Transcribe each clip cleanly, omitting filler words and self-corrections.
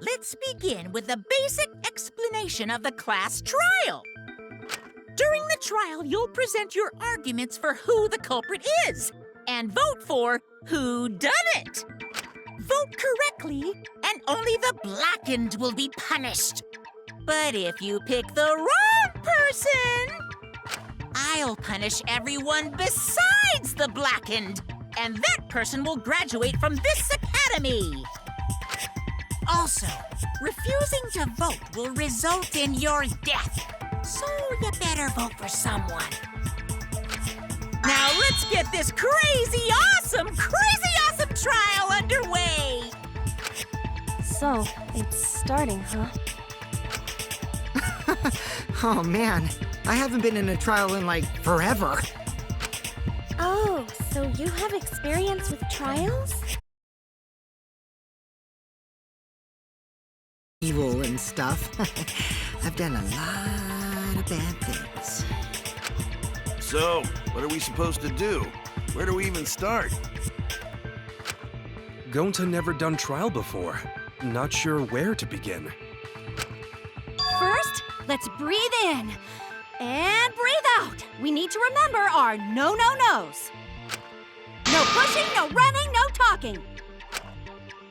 Let's begin with the basic explanation of the class trial. During the trial, you'll present your arguments for who the culprit is and vote for who done it. Vote correctly, and only the blackened will be punished. But if you pick the wrong person, I'll punish everyone besides the blackened, and that person will graduate from this academy. Also, refusing to vote will result in your death, so you better vote for someone. Now let's get this crazy awesome trial underway! So, it's starting, huh? Oh man, I haven't been in a trial in like forever. Oh, so you have experience with trials? Evil and stuff. I've done a lot of bad things. So, what are we supposed to do? Where do we even start? Gonta never done trial before. Not sure where to begin. First, let's breathe in. And breathe out. We need to remember our no-no-nos. No pushing, no running, no talking.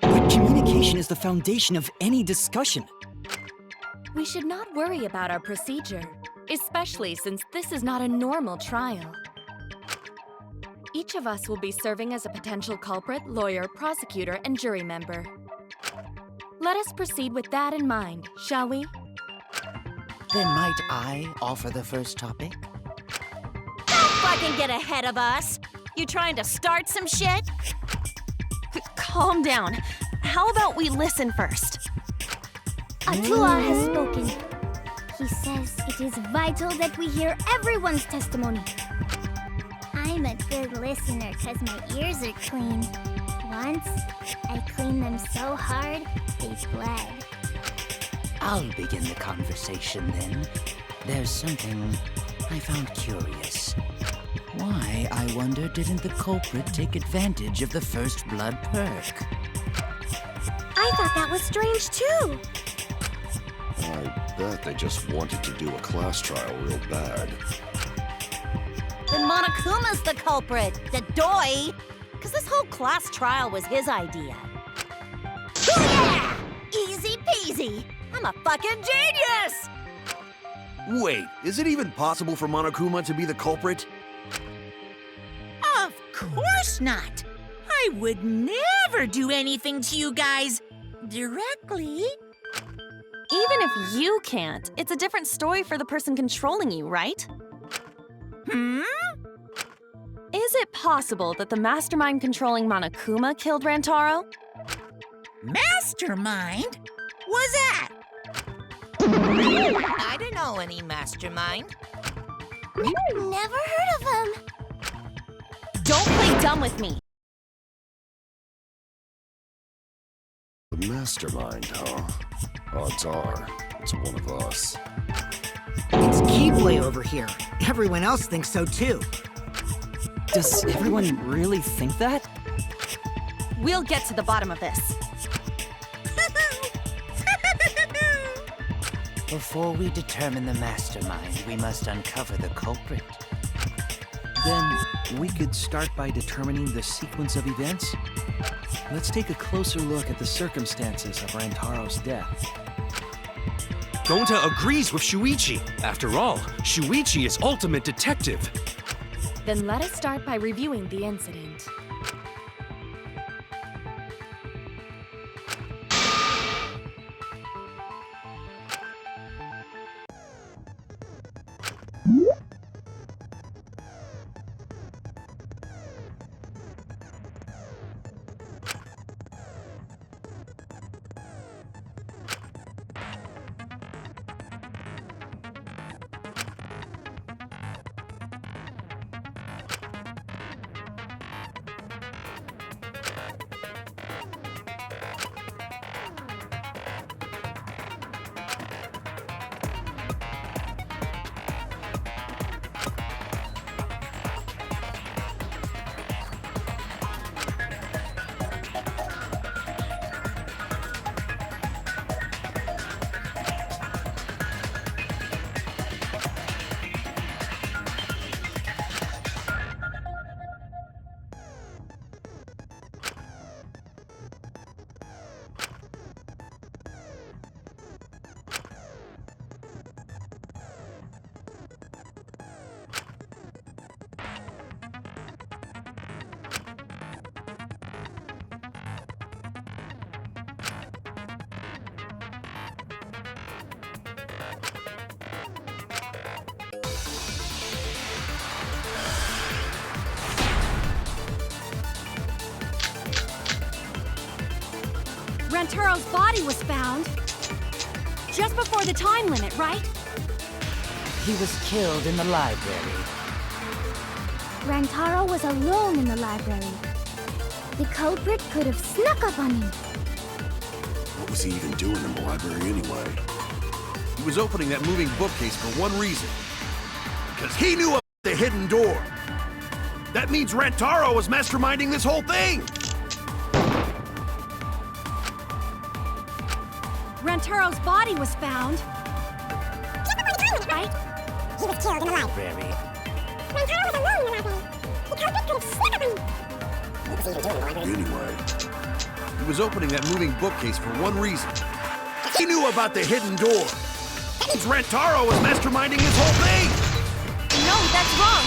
But communication is the foundation of any discussion. We should not worry about our procedure, especially since this is not a normal trial. Each of us will be serving as a potential culprit, lawyer, prosecutor, and jury member. Let us proceed with that in mind, shall we? Then might I offer the first topic? Don't fucking get ahead of us! You trying to start some shit? Calm down. How about we listen first? Atua has spoken. He says it is vital that we hear everyone's testimony. I'm a good listener because my ears are clean. Once, I cleaned them so hard, they bled. I'll begin the conversation then. There's something I found curious. Why, I wonder, didn't the culprit take advantage of the first blood perk? I thought that was strange too. I bet they just wanted to do a class trial real bad. Then Monokuma's the culprit, the doy. Because this whole class trial was his idea. Yeah! Easy peasy. I'm a fucking genius! Wait, is it even possible for Monokuma to be the culprit? Of course not. I would never do anything to you guys directly. Even if you can't, it's a different story for the person controlling you, right? Is it possible that the mastermind controlling Monokuma killed Rantaro? Mastermind? Was that? I don't know any mastermind. Never heard of him. Don't play dumb with me. The mastermind, huh? Odds are, it's one of us. It's Keyblade over here. Everyone else thinks so too. Does everyone really think that? We'll get to the bottom of this. Before we determine the mastermind, we must uncover the culprit. Then we could start by determining the sequence of events. Let's take a closer look at the circumstances of Rantaro's death. Gonta agrees with Shuichi. After all, Shuichi is ultimate detective. Then let us start by reviewing the incident. Rantaro's body was found just before the time limit, right? He was killed in the library. Rantaro was alone in the library. The culprit could have snuck up on him. What was he even doing in the library anyway? He was opening that moving bookcase for one reason. Because he knew about the hidden door. That means Rantaro was masterminding this whole thing! Rantaro's body was found. Right? He was killed in the Library. Rantaro was alone in the library. The culprit could have snuck up on him. What was he even doing in the library? Anyway, He was opening that moving bookcase for one reason. He knew about the hidden door. That means Rantaro was masterminding this whole thing! No, that's wrong.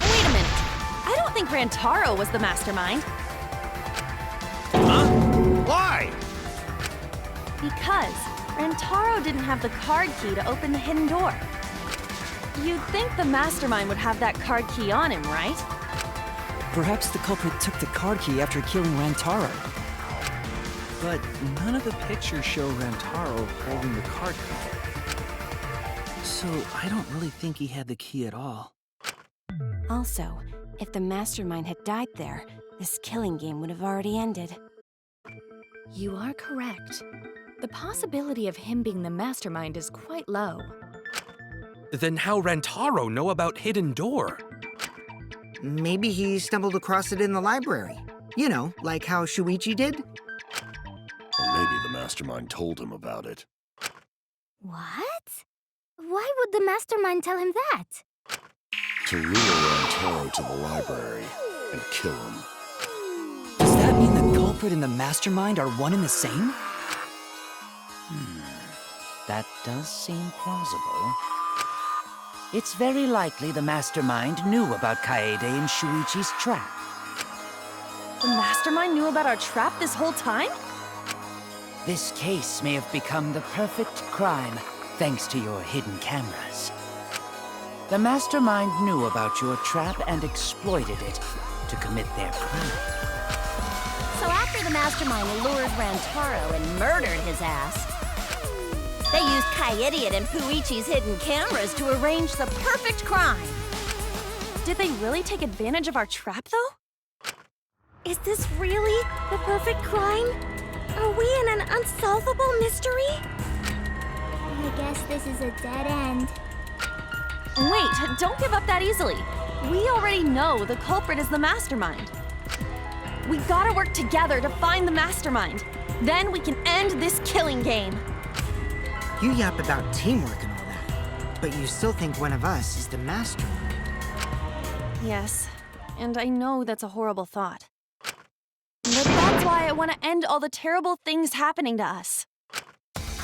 Wait a minute. I don't think Rantaro was the mastermind. Huh? Why? Because Rantaro didn't have the card key to open the hidden door. You'd think the mastermind would have that card key on him, right? Perhaps the culprit took the card key after killing Rantaro. But none of the pictures show Rantaro holding the card key. So I don't really think he had the key at all. Also, if the mastermind had died there, this killing game would have already ended. You are correct. The possibility of him being the mastermind is quite low. Then how Rantaro know about Hidden Door? Maybe he stumbled across it in the library. You know, like how Shuichi did? or maybe the mastermind told him about it. What? Why would the mastermind tell him that? To lure Rantaro to the library and kill him. Does that mean the culprit and the mastermind are one and the same? That does seem plausible. It's very likely the mastermind knew about Kaede and Shuichi's trap. The mastermind knew about our trap this whole time? This case may have become the perfect crime thanks to your hidden cameras. The mastermind knew about your trap and exploited it to commit their crime. So after the mastermind lured Rantaro and murdered his ass, they used Kaede and Puichi's hidden cameras to arrange the perfect crime. Did they really take advantage of our trap, though? Is this really the perfect crime? Are we in an unsolvable mystery? I guess this is a dead end. Wait, don't give up that easily. We already know the culprit is the mastermind. We gotta work together to find the mastermind. Then we can end this killing game. You yap about teamwork and all that, but you still think one of us is the mastermind. Yes, and I know that's a horrible thought. But that's why I want to end all the terrible things happening to us.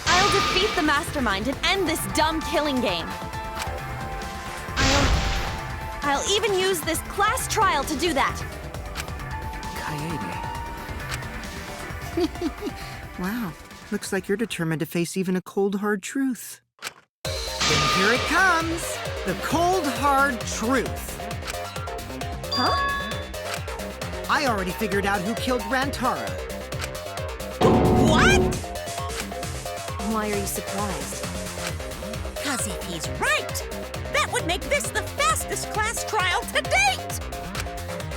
I'll defeat the mastermind and end this dumb killing game. I'll even use this class trial to do that. Kaede. Wow, looks like you're determined to face even a cold, hard truth. Then here it comes, the cold, hard truth. Huh? I already figured out who killed Rantaro. What? Why are you surprised? 'Cause if he's right, that would make this the fastest class trial to date!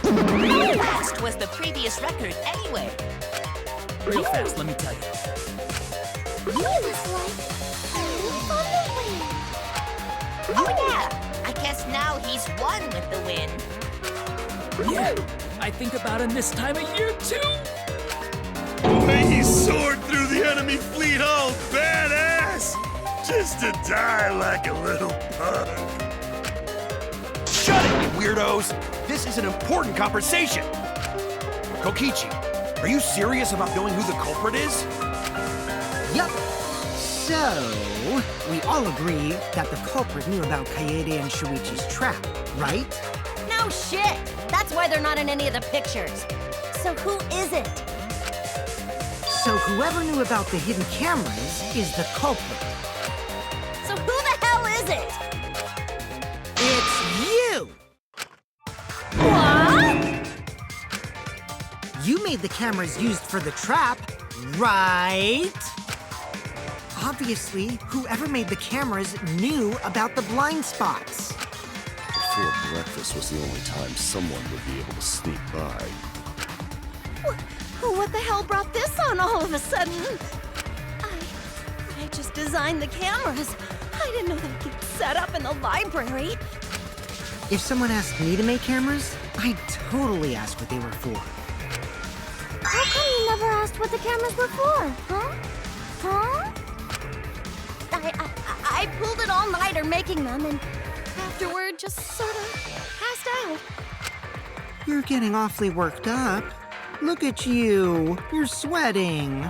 How fast was the previous record anyway? Real fast, let me tell you. He was like on the wing. Oh yeah! I guess now he's won with the win. Yeah, I think about him this time of year too. He soared through the enemy fleet all badass! Just to die like a little pug. Shut it, you weirdos! This is an important conversation! Kokichi, are you serious about knowing who the culprit is? Yup. So, we all agree that the culprit knew about Kaede and Shuichi's trap, right? No shit! That's why they're not in any of the pictures. So who is it? So whoever knew about the hidden cameras is the culprit. So who the hell is it? It's you! What? You made the cameras used for the trap, right? Obviously, whoever made the cameras knew about the blind spots. Before breakfast was the only time someone would be able to sneak by. What the hell brought this on all of a sudden? I just designed the cameras. I didn't know they'd get set up in the library. If someone asked me to make cameras, I'd totally ask what they were for. How come you never asked what the cameras were for, huh? Huh? I pulled an all-nighter making them, and afterward just sort of passed out. You're getting awfully worked up. Look at you. You're sweating.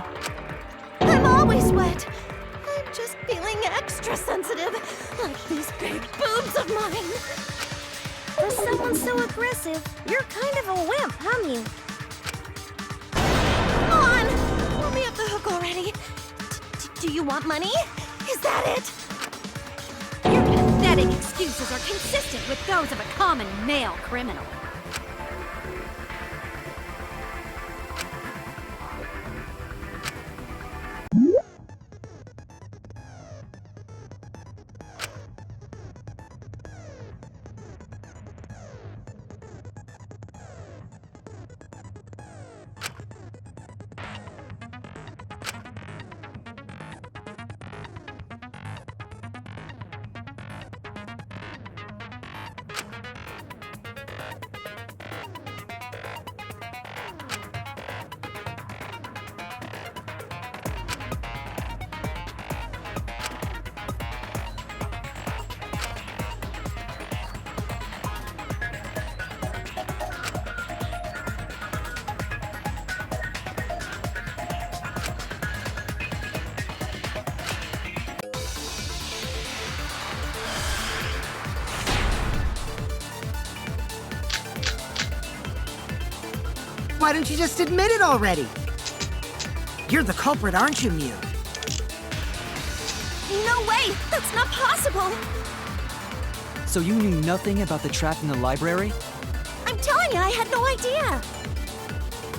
I'm always wet. I'm just feeling extra sensitive, like these big boobs of mine. For someone so aggressive, you're kind of a wimp, huh, Mew? Come on! Let me off the hook already. Do you want money? Is that it? Your pathetic excuses are consistent with those of a common male criminal. Why don't you just admit it already? You're the culprit, aren't you, Mew? No way! That's not possible! So you knew nothing about the trap in the library? I'm telling you, I had no idea.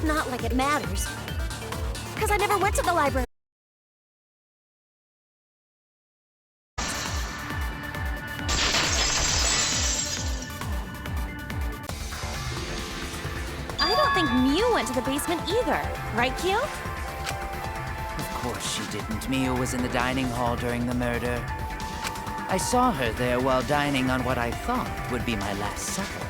Not like it matters. Because I never went to the library. I don't think Mew went to the basement either. Right, Q? Of course she didn't. Mia was in the dining hall during the murder. I saw her there while dining on what I thought would be my last supper.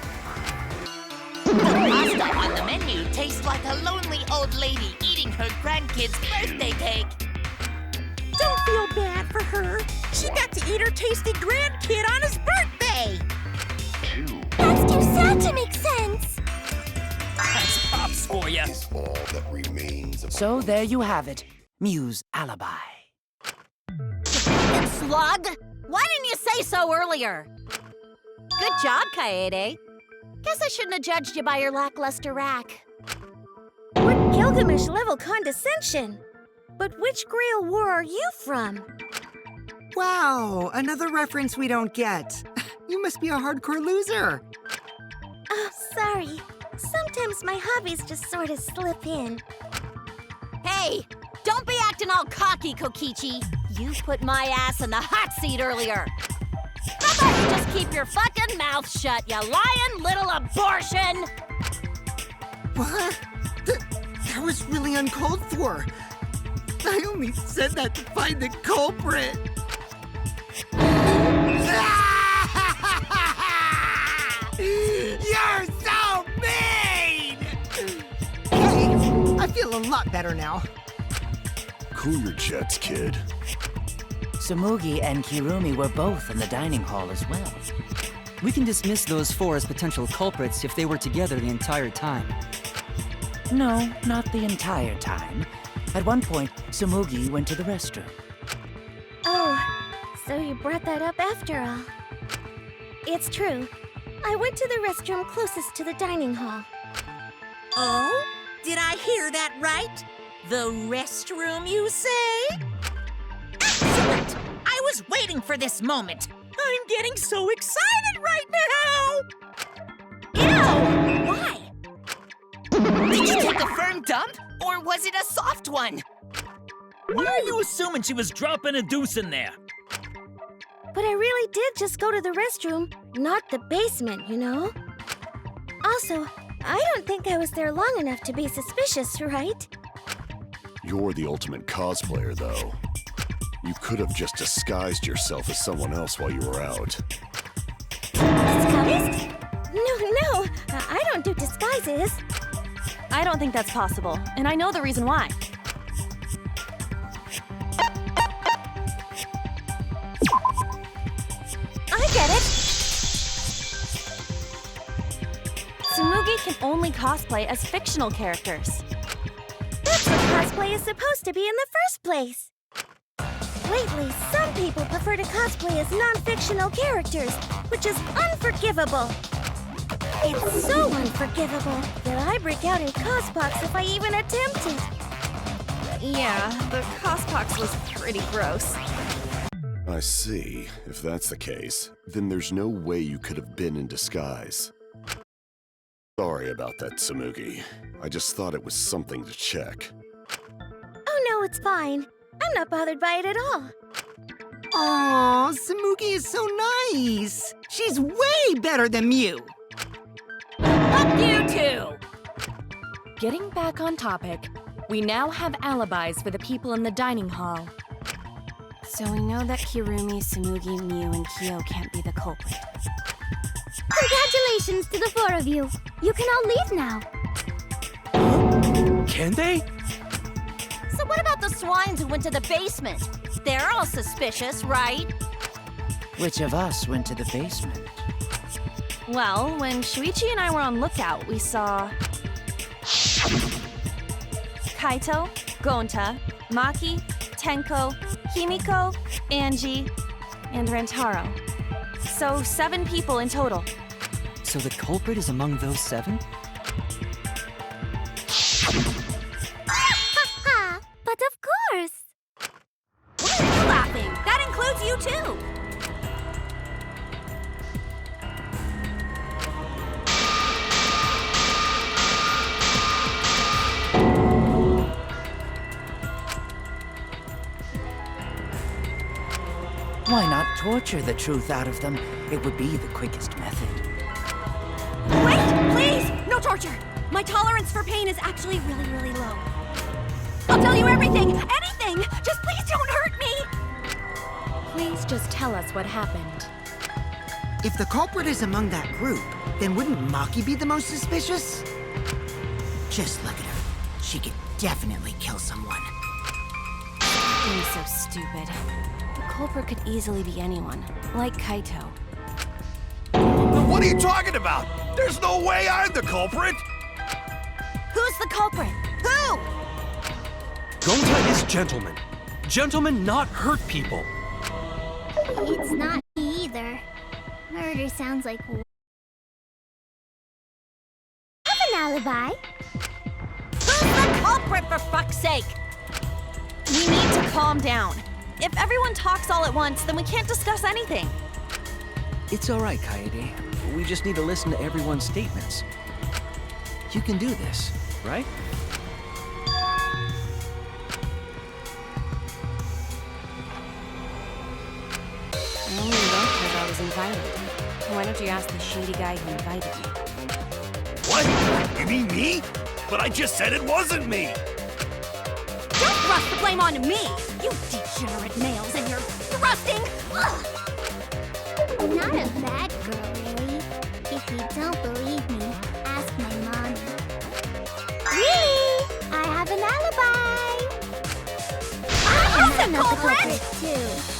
The pasta on the menu tastes like a lonely old lady eating her grandkid's birthday cake. Don't feel bad for her. She got to eat her tasty grandkid on his birthday. That's too sad to make sense. That's props for you. Is all that remains of So there you have it. Mew's alibi. Slug! Why didn't you say so earlier? Good job, Kaede. Guess I shouldn't have judged you by your lackluster rack. What Gilgamesh-level condescension? But which Grail War are you from? Wow, another reference we don't get. You must be a hardcore loser. Oh, sorry. Sometimes my hobbies just sort of slip in. Hey, don't be acting all cocky, Kokichi. You put my ass in the hot seat earlier. How about you just keep your fucking mouth shut, you lying little abortion? What? That was really uncalled for. I only said that to find the culprit. You're so mean! Hey, I feel a lot better now. Cool your jets, kid. Sumugi and Kirumi were both in the dining hall as well. We can dismiss those four as potential culprits if they were together the entire time. No, not the entire time. At one point, Sumugi went to the restroom. Oh, so you brought that up after all. It's true. I went to the restroom closest to the dining hall. Oh? Did I hear that right? The restroom, you say? Excellent! I was waiting for this moment. I'm getting so excited right now! Ew! Why? Did you take like a firm dump? Or was it a soft one? Why are you assuming she was dropping a deuce in there? But I really did just go to the restroom, not the basement, you know? Also, I don't think I was there long enough to be suspicious, right? You're the ultimate cosplayer, though. You could have just disguised yourself as someone else while you were out. Disguised? No, I don't do disguises. I don't think that's possible, and I know the reason why. I get it! Tsumugi can only cosplay as fictional characters. That's what cosplay is supposed to be in the first place. Lately, some people prefer to cosplay as non-fictional characters, which is unforgivable. It's so unforgivable that I break out in cospox if I even attempt it. Yeah, the cospox was pretty gross. I see. If that's the case, then there's no way you could have been in disguise. Sorry about that, Tsumugi. I just thought it was something to check. Oh no, it's fine. I'm not bothered by it at all. Aw, Tsumugi is so nice. She's way better than Mew. Fuck you too! Getting back on topic, we now have alibis for the people in the dining hall. So we know that Kirumi, Tsumugi, Mew, and Kyo can't be the culprit. Congratulations to the four of you. You can all leave now. Can they? So what about the swines who went to the basement? They're all suspicious, right? Which of us went to the basement? Well, when Shuichi and I were on lookout, we saw Kaito, Gonta, Maki, Tenko, Himiko, Angie, and Rentaro. So 7 people in total. So the culprit is among those 7? Ha! But of course! Why are you laughing? That includes you too! Why not torture the truth out of them? It would be the quickest method. Wait, please! No torture! My tolerance for pain is actually really, really low. I'll tell you everything! Anything! Just please don't hurt me! Please just tell us what happened. If the culprit is among that group, then wouldn't Maki be the most suspicious? Just look at her. She could definitely kill someone. Being so stupid. The culprit could easily be anyone, like Kaito. What are you talking about? There's no way I'm the culprit! Who's the culprit? Who? Gonta is gentleman. Gentlemen not hurt people. It's not me either. Murder sounds like... I have an alibi. Who's the culprit, for fuck's sake? We need to calm down. If everyone talks all at once, then we can't discuss anything. It's all right, Kaede. We just need to listen to everyone's statements. You can do this, right? I only wrote because I was invited. Why don't you ask the shady guy who invited me? What? You mean me? But I just said it wasn't me! Don't thrust the blame on me! You degenerate males and your thrusting! Ugh. I'm not a bad girl, really. If you don't believe me, ask my mommy. Really? I have an alibi! I'm the I'm the culprit! too.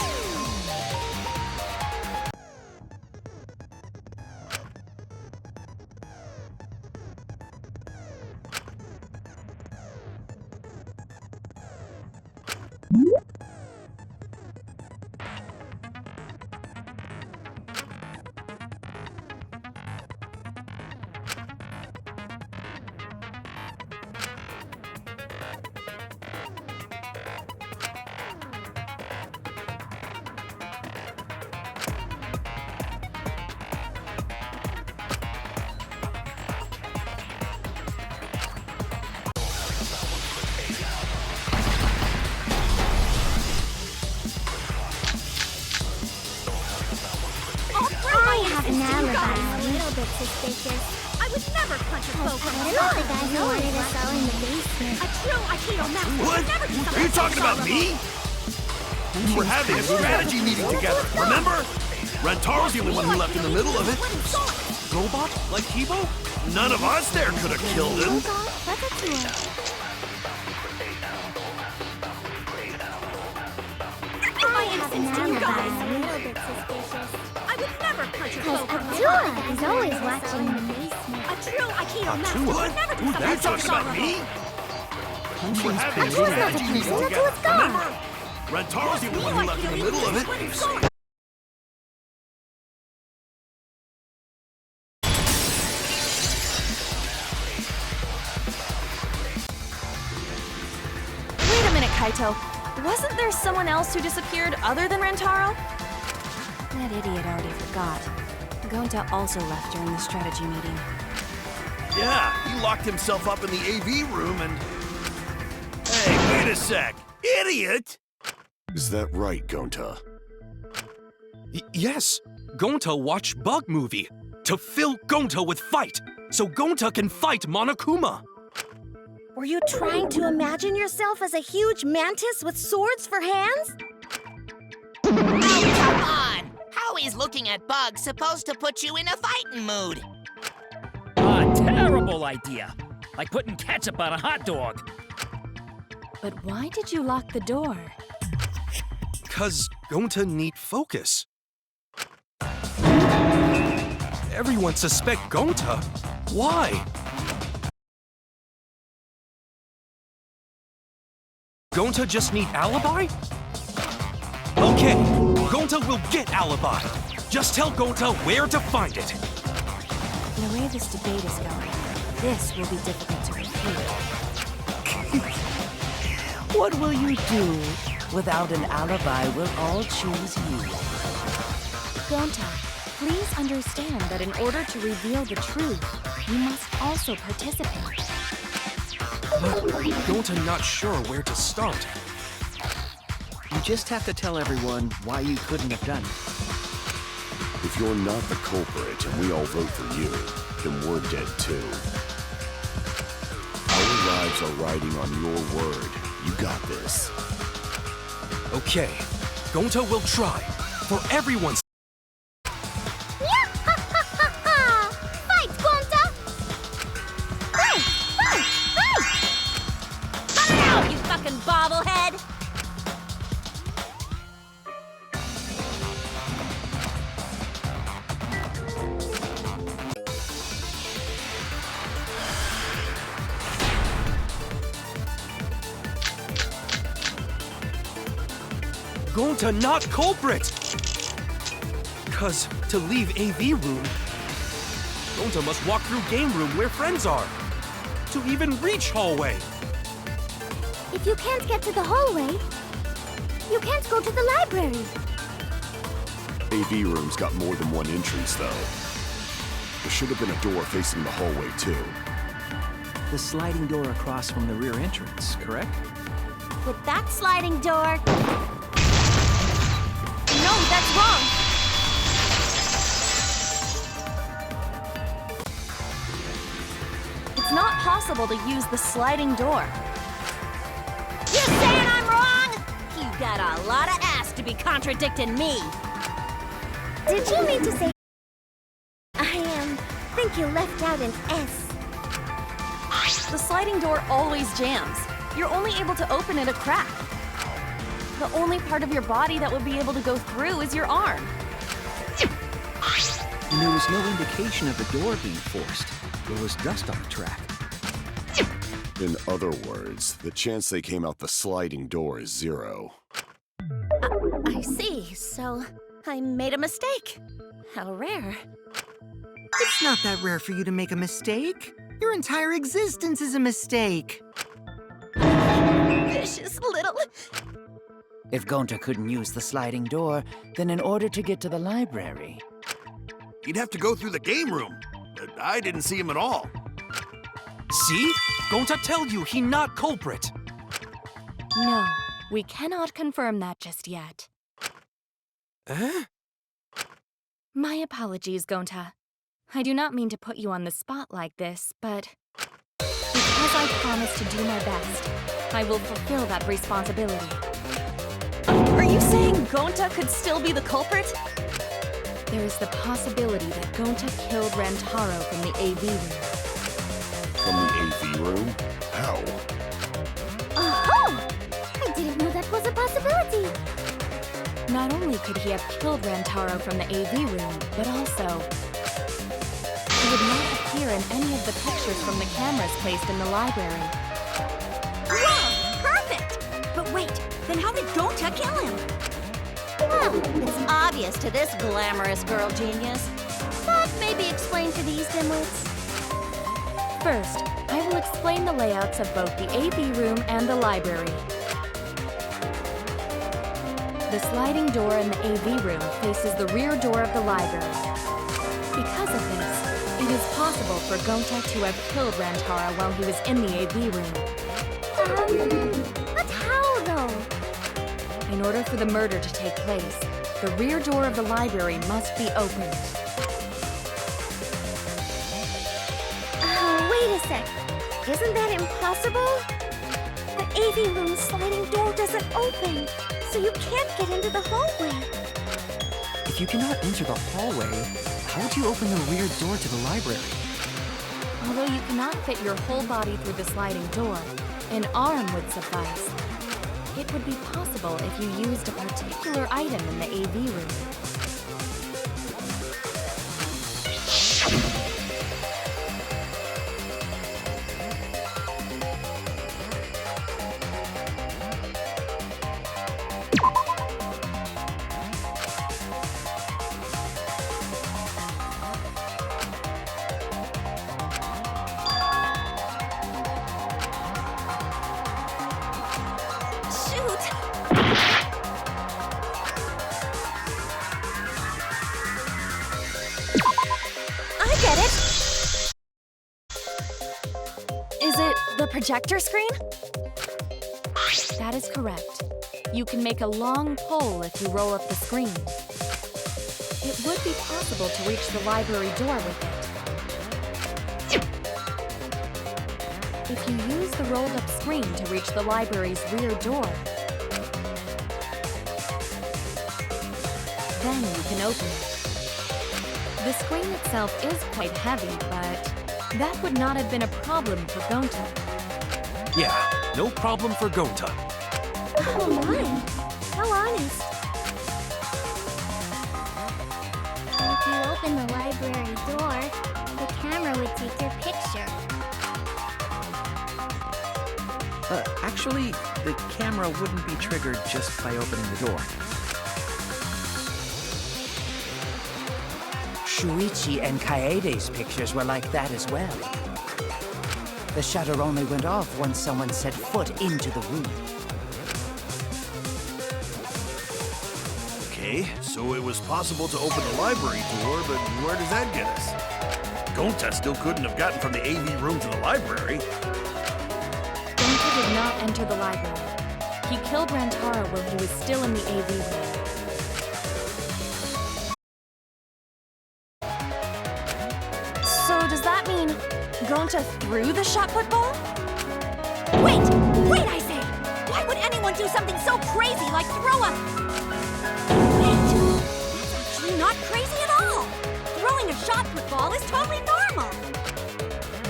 suspicious. I would never punch a What about the guy who wanted us all in the basement? A true Aikido master What? would never do something Are you talking about me? We were having a strategy meeting together, remember? Rantaro's the only one who left in the middle of it. Robot? Like Kibo? None of us there could have killed him. I have an alibi. A little bit suspicious. I would never punch a Because Cobra. Abdullah is always watching in the basement. A true Aikido master What? would never do Are something you talking so about me? We were having a Abdullah's not a strategy person. meeting That's together, what's gone. remember? Rantaro's the only one who left in the middle of it. Wait a minute, Kaito. Wasn't there someone else who disappeared other than Rantaro? That idiot already forgot. Gonta also left during the strategy meeting. Yeah, he locked himself up in the AV room and... Hey, wait a sec. Idiot! Is that right, Gonta? Yes. Gonta watched Bug Movie to fill Gonta with fight, so Gonta can fight Monokuma. Were you trying to imagine yourself as a huge mantis with swords for hands? Oh, come on! How is looking at bugs supposed to put you in a fighting mood? A terrible idea. Like putting ketchup on a hot dog. But why did you lock the door? 'Cause Gonta need focus. Everyone suspect Gonta. Why? Gonta just need alibi? Okay, Gonta will get alibi. Just tell Gonta where to find it. The way this debate is going, this will be difficult to refute. What will you do? Without an alibi, we'll all choose you. Gonta, please understand that in order to reveal the truth, you must also participate. But Gonta not sure where to start. You just have to tell everyone why you couldn't have done it. If you're not the culprit and we all vote for you, then we're dead too. Our lives are riding on your word. You got this. Okay, Gonta will try. For everyone's Fight, Gonta! Fight! Fight! Fight! Cut it out, you fucking bobblehead! Gonta not culprit! 'Cause to leave AV room, Gonta must walk through game room where friends are. To even reach hallway. If you can't get to the hallway, you can't go to the library. AV room's got more than one entrance, though. There should have been a door facing the hallway, too. The sliding door across from the rear entrance, correct? With that sliding door... No, that's wrong! It's not possible to use the sliding door. You saying I'm wrong? You got a lot of ass to be contradicting me. Did you mean to say... I think you left out an S. The sliding door always jams. You're only able to open it a crack. The only part of your body that would be able to go through is your arm. And there was no indication of the door being forced. There was dust on the track. In other words, the chance they came out the sliding door is 0. I see. So, I made a mistake. How rare. It's not that rare for you to make a mistake. Your entire existence is a mistake. Vicious little... If Gonta couldn't use the sliding door, then in order to get to the library... He'd have to go through the game room, but I didn't see him at all. See? Gonta tell you he not culprit. No, we cannot confirm that just yet. Eh? My apologies, Gonta. I do not mean to put you on the spot like this, but because I promised to do my best, I will fulfill that responsibility. Are you saying Gonta could still be the culprit? There is the possibility that Gonta killed Rantaro from the AV room. From the AV room? How? Oh! I didn't know that was a possibility. Not only could he have killed Rantaro from the AV room, but also he would not appear in any of the pictures from the cameras placed in the library. Whoa! Perfect! But wait, then how did Gonta kill him? It's obvious to this glamorous girl genius. But maybe explain to these dimwits. First, I will explain the layouts of both the AV room and the library. The sliding door in the AV room faces the rear door of the library. Because of this, it is possible for Gonta to have killed Rantaro while he was in the AV room. But how, though? In order for the murder to take place, the rear door of the library must be opened. Wait a sec. Isn't that impossible? The AV room's sliding door doesn't open, so you can't get into the hallway. If you cannot enter the hallway, how would you open the rear door to the library? Although you cannot fit your whole body through the sliding door, an arm would suffice. It would be possible if you used a particular item in the AV room. Projector screen? That is correct. You can make a long pole if you roll up the screen. It would be possible to reach the library door with it. If you use the rolled up screen to reach the library's rear door, then you can open it. The screen itself is quite heavy, but that would not have been a problem for Gonta. Yeah, no problem for Gonta. Oh my, how honest. If you open the library door, the camera would take your picture. Actually, the camera wouldn't be triggered just by opening the door. Shuichi and Kaede's pictures were like that as well. The shutter only went off once someone set foot into the room. Okay, so it was possible to open the library door, but where does that get us? Gonta still couldn't have gotten from the AV room to the library. Gonta did not enter the library. He killed Rantaro while he was still in the AV room. So does that mean Gonta threw the shot put ball? Wait, I say! Why would anyone do something so crazy like throw a... Wait, that's actually not crazy at all! Throwing a shot put ball is totally normal!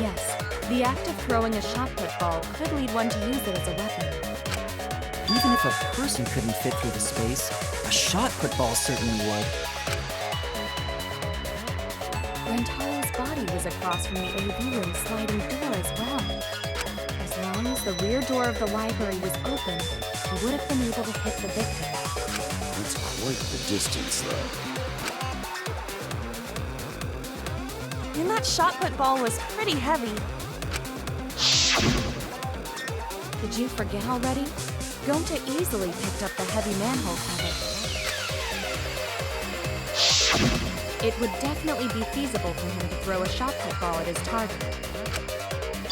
Yes, the act of throwing a shot put ball could lead one to use it as a weapon. Even if a person couldn't fit through the space, a shot put ball certainly would. Rantaro's body was across from the AV room sliding door as well. As long as the rear door of the library was open, he would have been able to hit the victim. That's quite the distance, though. And that shot put ball was pretty heavy. Did you forget already? Gonta easily picked up the heavy manhole cover. It would definitely be feasible for him to throw a shot put ball at his target.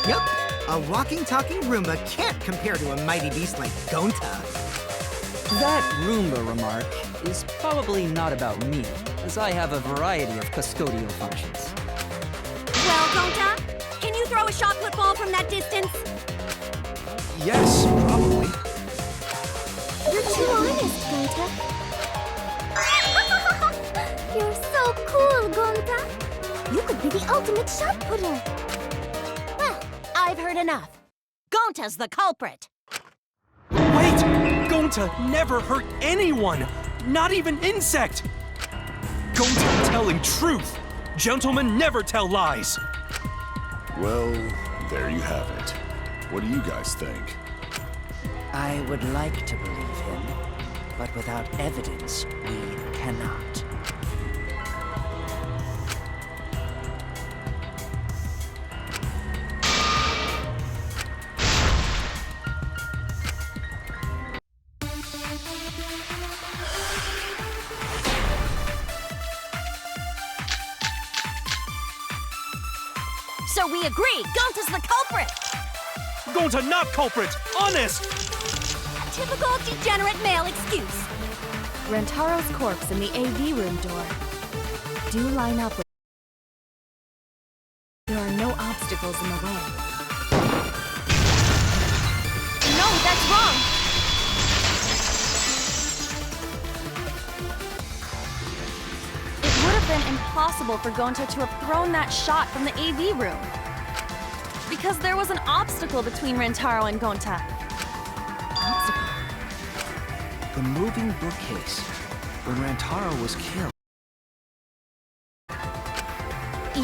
Yep, a walking, talking Roomba can't compare to a mighty beast like Gonta. That Roomba remark is probably not about me, as I have a variety of custodial functions. football, Gonta? Can you throw a shot put ball from that distance? Yes, probably. You're too honest, Gonta. You're so cool, Gonta. You could be the ultimate shot putter. Well, I've heard enough. Gonta's the culprit. Wait! Gonta never hurt anyone! Not even insect! Gonta telling truth! Gentlemen never tell lies! Well, there you have it. What do you guys think? I would like to believe him, but without evidence, we cannot. So we agree, Gonta's the culprit. Gonta not culprit! Honest! Typical degenerate male excuse. Rentaro's corpse in the AV room door. Do line up with... There are no obstacles in the way. No, that's wrong. It would have been impossible for Gonta to have thrown that shot from the AV room. Because there was an obstacle between Rentaro and Gonta. Obstacle? The moving bookcase. When Rantaro was killed.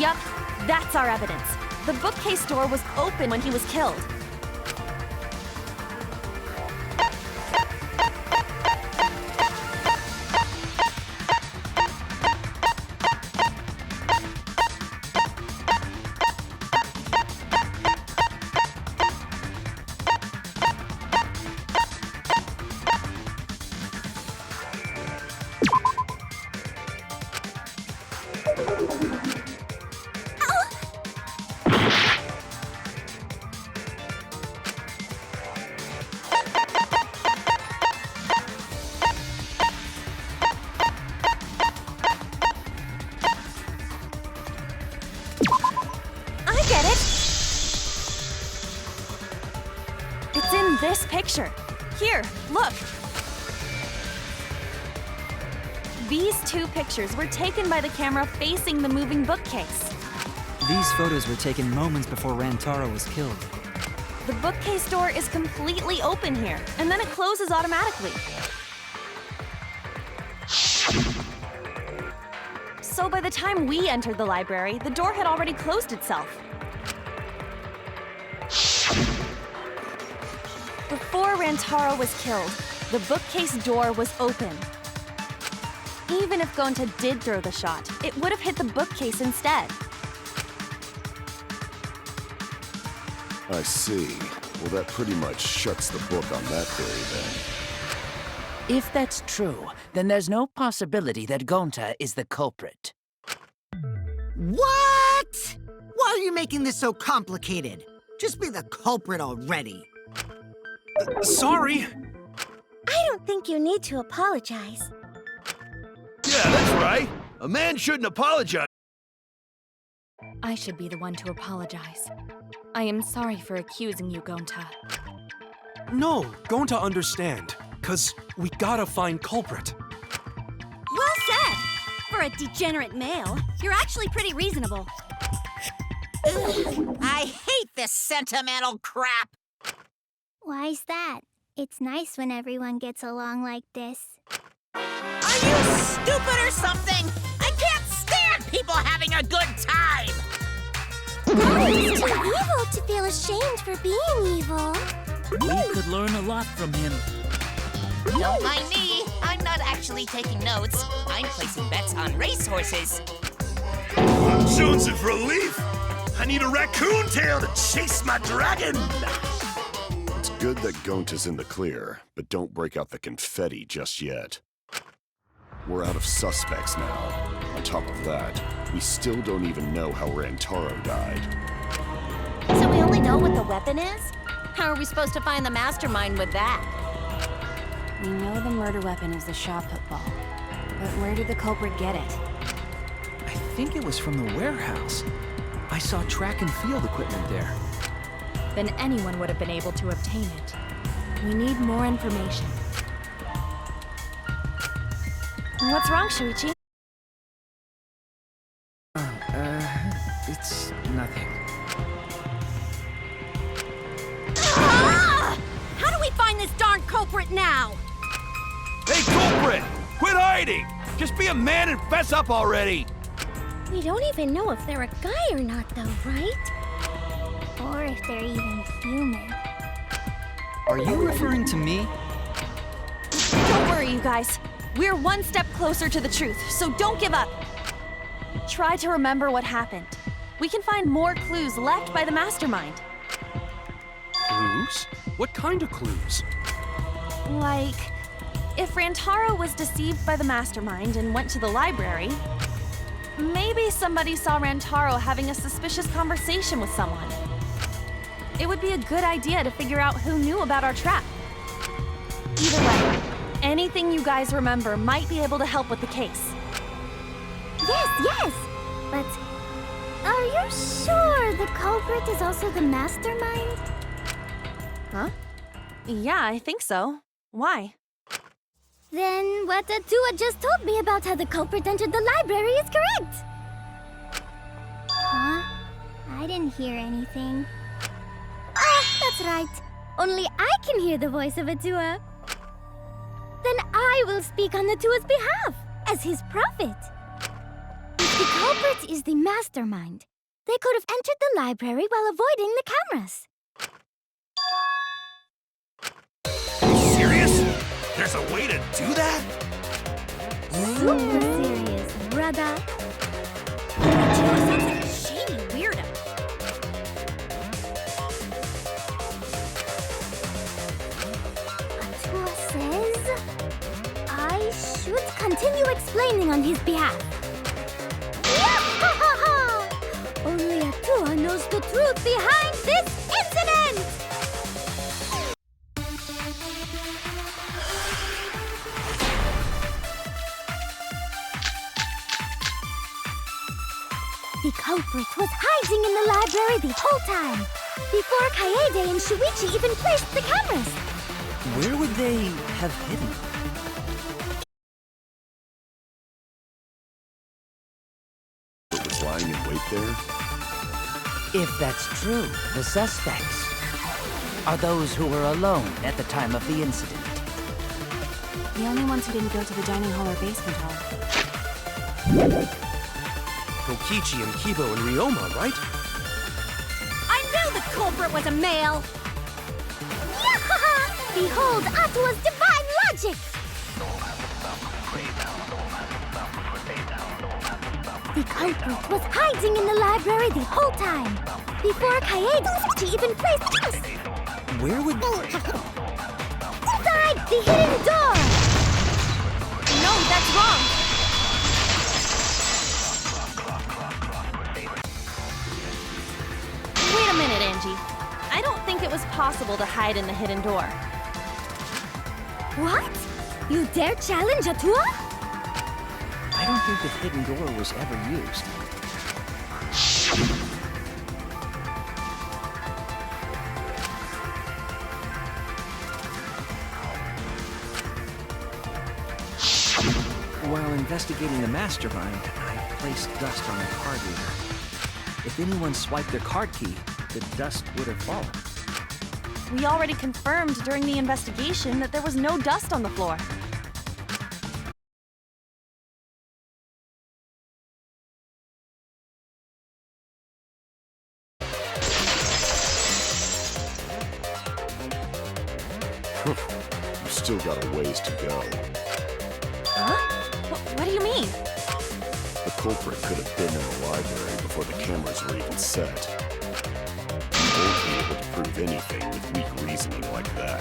Yup, that's our evidence. The bookcase door was open when he was killed. It's in this picture. Here, look. These two pictures were taken by the camera facing the moving bookcase. These photos were taken moments before Rantaro was killed. The bookcase door is completely open here, and then it closes automatically. So by the time we entered the library, the door had already closed itself. Before Rantaro was killed, the bookcase door was open. Even if Gonta did throw the shot, it would have hit the bookcase instead. I see. Well, that pretty much shuts the book on that theory, then. If that's true, then there's no possibility that Gonta is the culprit. What? Why are you making this so complicated? Just be the culprit already. Sorry. I don't think you need to apologize. Yeah, that's right. A man shouldn't apologize. I should be the one to apologize. I am sorry for accusing you, Gonta. No, Gonta understand. 'Cause we gotta find culprit. Well said. For a degenerate male, you're actually pretty reasonable. Ugh, I hate this sentimental crap. Why's that? It's nice when everyone gets along like this. Are you stupid or something? I can't stand people having a good time. He's too evil to feel ashamed for being evil. We could learn a lot from him. Don't mind me. I'm not actually taking notes. I'm placing bets on racehorses. I'm jonesing for a leaf. I need a raccoon tail to chase my dragon. It's good that Gonta's in the clear, but don't break out the confetti just yet. We're out of suspects now. On top of that, we still don't even know how Rantaro died. So we only know what the weapon is? How are we supposed to find the mastermind with that? We know the murder weapon is the shot put ball. But where did the culprit get it? I think it was from the warehouse. I saw track and field equipment there. Then anyone would have been able to obtain it. We need more information. What's wrong, Shuichi? It's nothing. Ah! How do we find this darn culprit now? Hey, culprit! Quit hiding! Just be a man and fess up already! We don't even know if they're a guy or not, though, right? Or if they're even human. Are you referring to me? Don't worry, you guys. We're one step closer to the truth, so don't give up. Try to remember what happened. We can find more clues left by the mastermind. Clues? What kind of clues? Like, if Rantaro was deceived by the mastermind and went to the library, maybe somebody saw Rantaro having a suspicious conversation with someone. It would be a good idea to figure out who knew about our trap. Either way, anything you guys remember might be able to help with the case. Yes! But are you sure the culprit is also the mastermind? Huh? Yeah, I think so. Why? Then what Atua just told me about how the culprit entered the library is correct! Huh? I didn't hear anything. Ah, that's right. Only I can hear the voice of Atua. Then I will speak on Atua's behalf, as his prophet. If the culprit is the mastermind, they could have entered the library while avoiding the cameras. Serious? There's a way to do that? Super serious, brother. Atua sounds like a shady weirdo. Atua says I should continue explaining on his behalf. Only Atua knows the truth behind this incident! The culprit was hiding in the library the whole time, before Kaede and Shuichi even placed the cameras. Where would they have hidden? It was lying in wait there? If that's true, the suspects are those who were alone at the time of the incident. The only ones who didn't go to the dining hall or basement hall. Kokichi and Kibo and Ryoma, right? I knew the culprit was a male! Yahaha! Behold Atua's divine logic! The culprit was hiding in the library the whole time, before Kaede even placed us. Where would... Inside the hidden door! No, that's wrong! Wait a minute, Angie. I don't think it was possible to hide in the hidden door. What? You dare challenge Atua? I don't think the hidden door was ever used. While investigating the mastermind, I placed dust on the card reader. If anyone swiped their card key, the dust would have fallen. We already confirmed during the investigation that there was no dust on the floor. You've still got a ways to go. Huh? What do you mean? The culprit could have been in the library before the cameras were even set. You won't be able to prove anything with weak reasoning like that.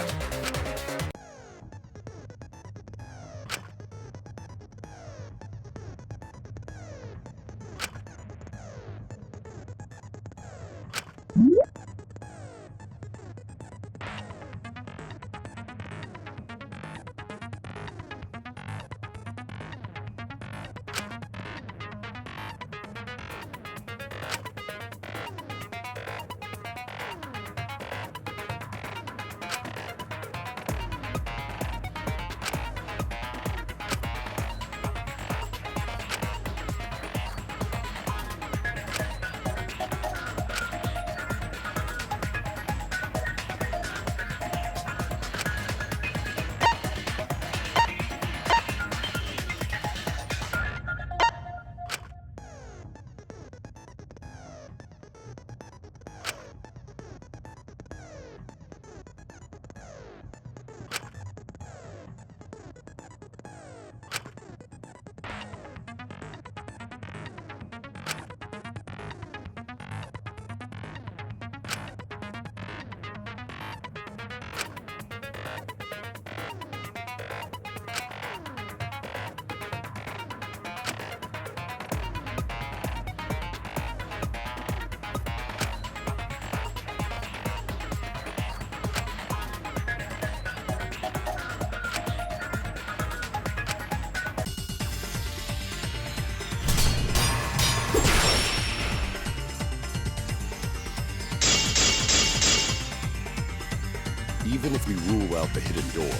Even if we rule out the hidden door,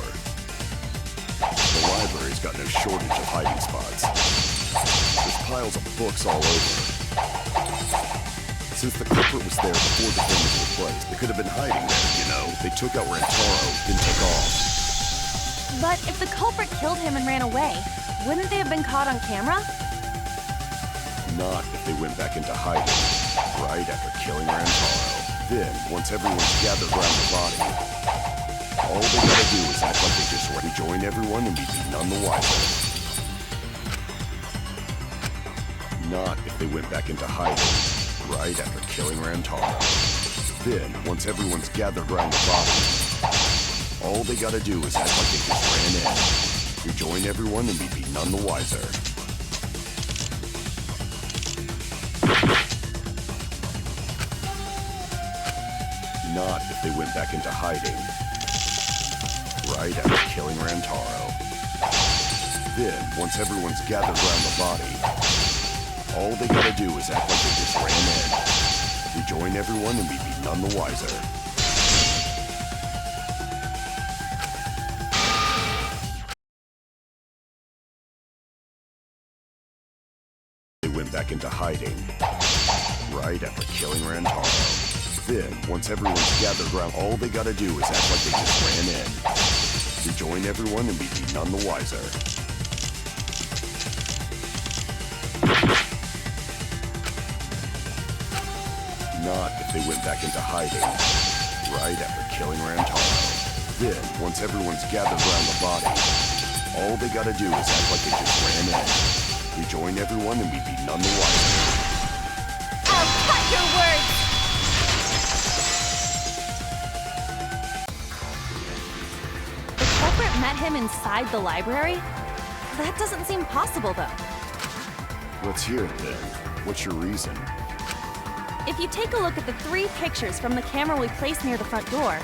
the library's got no shortage of hiding spots. There's piles of books all over. Since the culprit was there before the cameras were placed, they could have been hiding there, you know. They took out Rantaro, then took off. But if the culprit killed him and ran away, wouldn't they have been caught on camera? Not if they went back into hiding, right after killing Rantaro. Then, once everyone's gathered around the body, all they gotta do is act like they just rejoin everyone and be none the wiser. Not if they went back into hiding, right after killing Rantaro. Then, once everyone's gathered around the body, all they gotta do is act like they just ran in, rejoin everyone and be none the wiser. Not if they went back into hiding, right after killing Rantaro. Then, once everyone's gathered around the body, all they gotta do is act like they just ran in, rejoin everyone and be none the wiser. They went back into hiding, right after killing Rantaro. Then, once everyone's gathered around, all they gotta do is act like they just ran in, rejoin everyone and be none the wiser. Not if they went back into hiding, right after killing Rantaro. Then, once everyone's gathered around the body, all they gotta do is act like they just ran in, rejoin everyone and be none the wiser. I'll cut your words! The culprit met him inside the library? That doesn't seem possible, though. Let's hear it then. What's your reason? If you take a look at the 3 pictures from the camera we placed near the front door,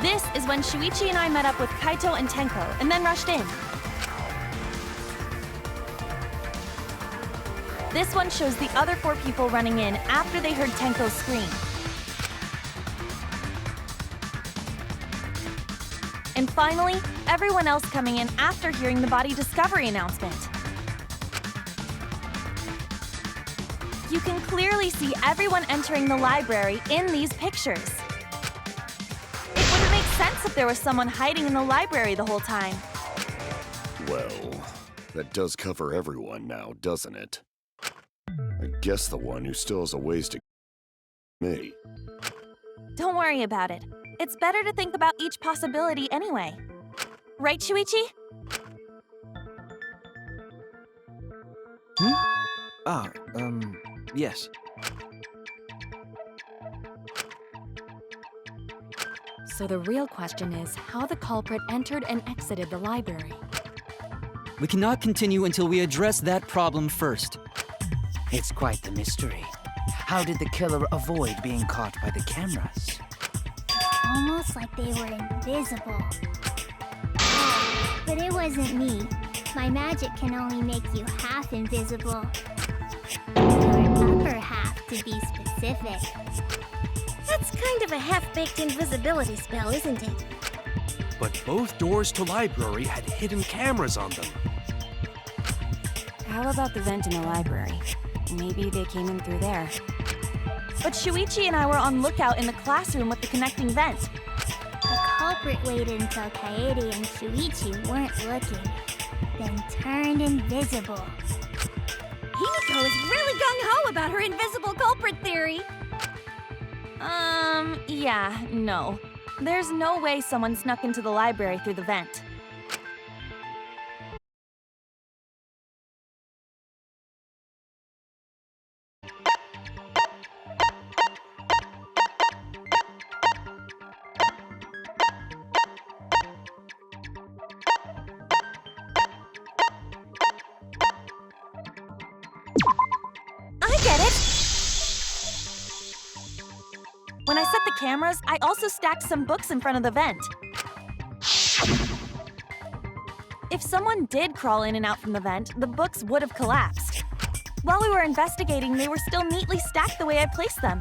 this is when Shuichi and I met up with Kaito and Tenko, and then rushed in. This one shows the other 4 people running in after they heard Tenko scream. And finally, everyone else coming in after hearing the body discovery announcement. You can clearly see everyone entering the library in these pictures. It wouldn't make sense if there was someone hiding in the library the whole time. Well, that does cover everyone now, doesn't it? I guess the one who still has a ways to me. Don't worry about it. It's better to think about each possibility anyway. Right, Shuichi? Yes. So the real question is how the culprit entered and exited the library. We cannot continue until we address that problem first. It's quite the mystery. How did the killer avoid being caught by the cameras? Almost like they were invisible. But it wasn't me. My magic can only make you half invisible. Or upper half, to be specific. That's kind of a half-baked invisibility spell, isn't it? But both doors to library had hidden cameras on them. How about the vent in the library? Maybe they came in through there. But Shuichi and I were on lookout in the classroom with the connecting vent. The culprit waited until Kaede and Shuichi weren't looking, then turned invisible. Himiko is really gung-ho about her invisible culprit theory. Yeah, no. There's no way someone snuck into the library through the vent. I get it! When I set the cameras, I also stacked some books in front of the vent. If someone did crawl in and out from the vent, the books would have collapsed. While we were investigating, they were still neatly stacked the way I placed them.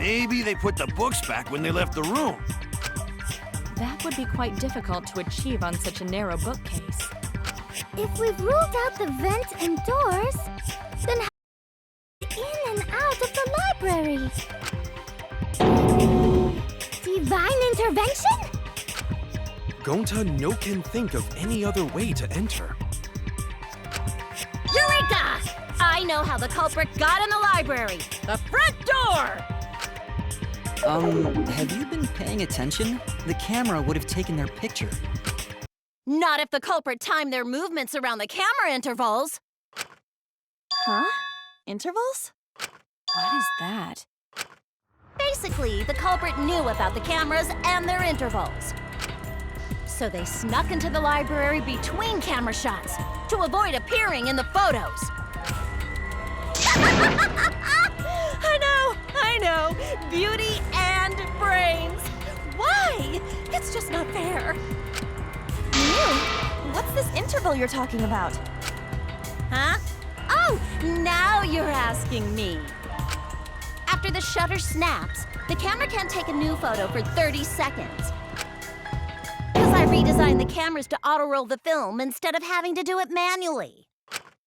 Maybe they put the books back when they left the room. That would be quite difficult to achieve on such a narrow bookcase. If we've ruled out the vent and doors, then how in and out of the library? Divine intervention? Gonta no can think of any other way to enter. Eureka! I know how the culprit got in the library. The front door! Have you been paying attention? The camera would have taken their picture. Not if the culprit timed their movements around the camera intervals. Huh? Intervals? What is that? Basically, the culprit knew about the cameras and their intervals. So they snuck into the library between camera shots to avoid appearing in the photos. I know. Beauty and brains. Why? It's just not fair. Mew, what's this interval you're talking about? Huh? Oh, now you're asking me. After the shutter snaps, the camera can't take a new photo for 30 seconds. Because I redesigned the cameras to auto-roll the film instead of having to do it manually.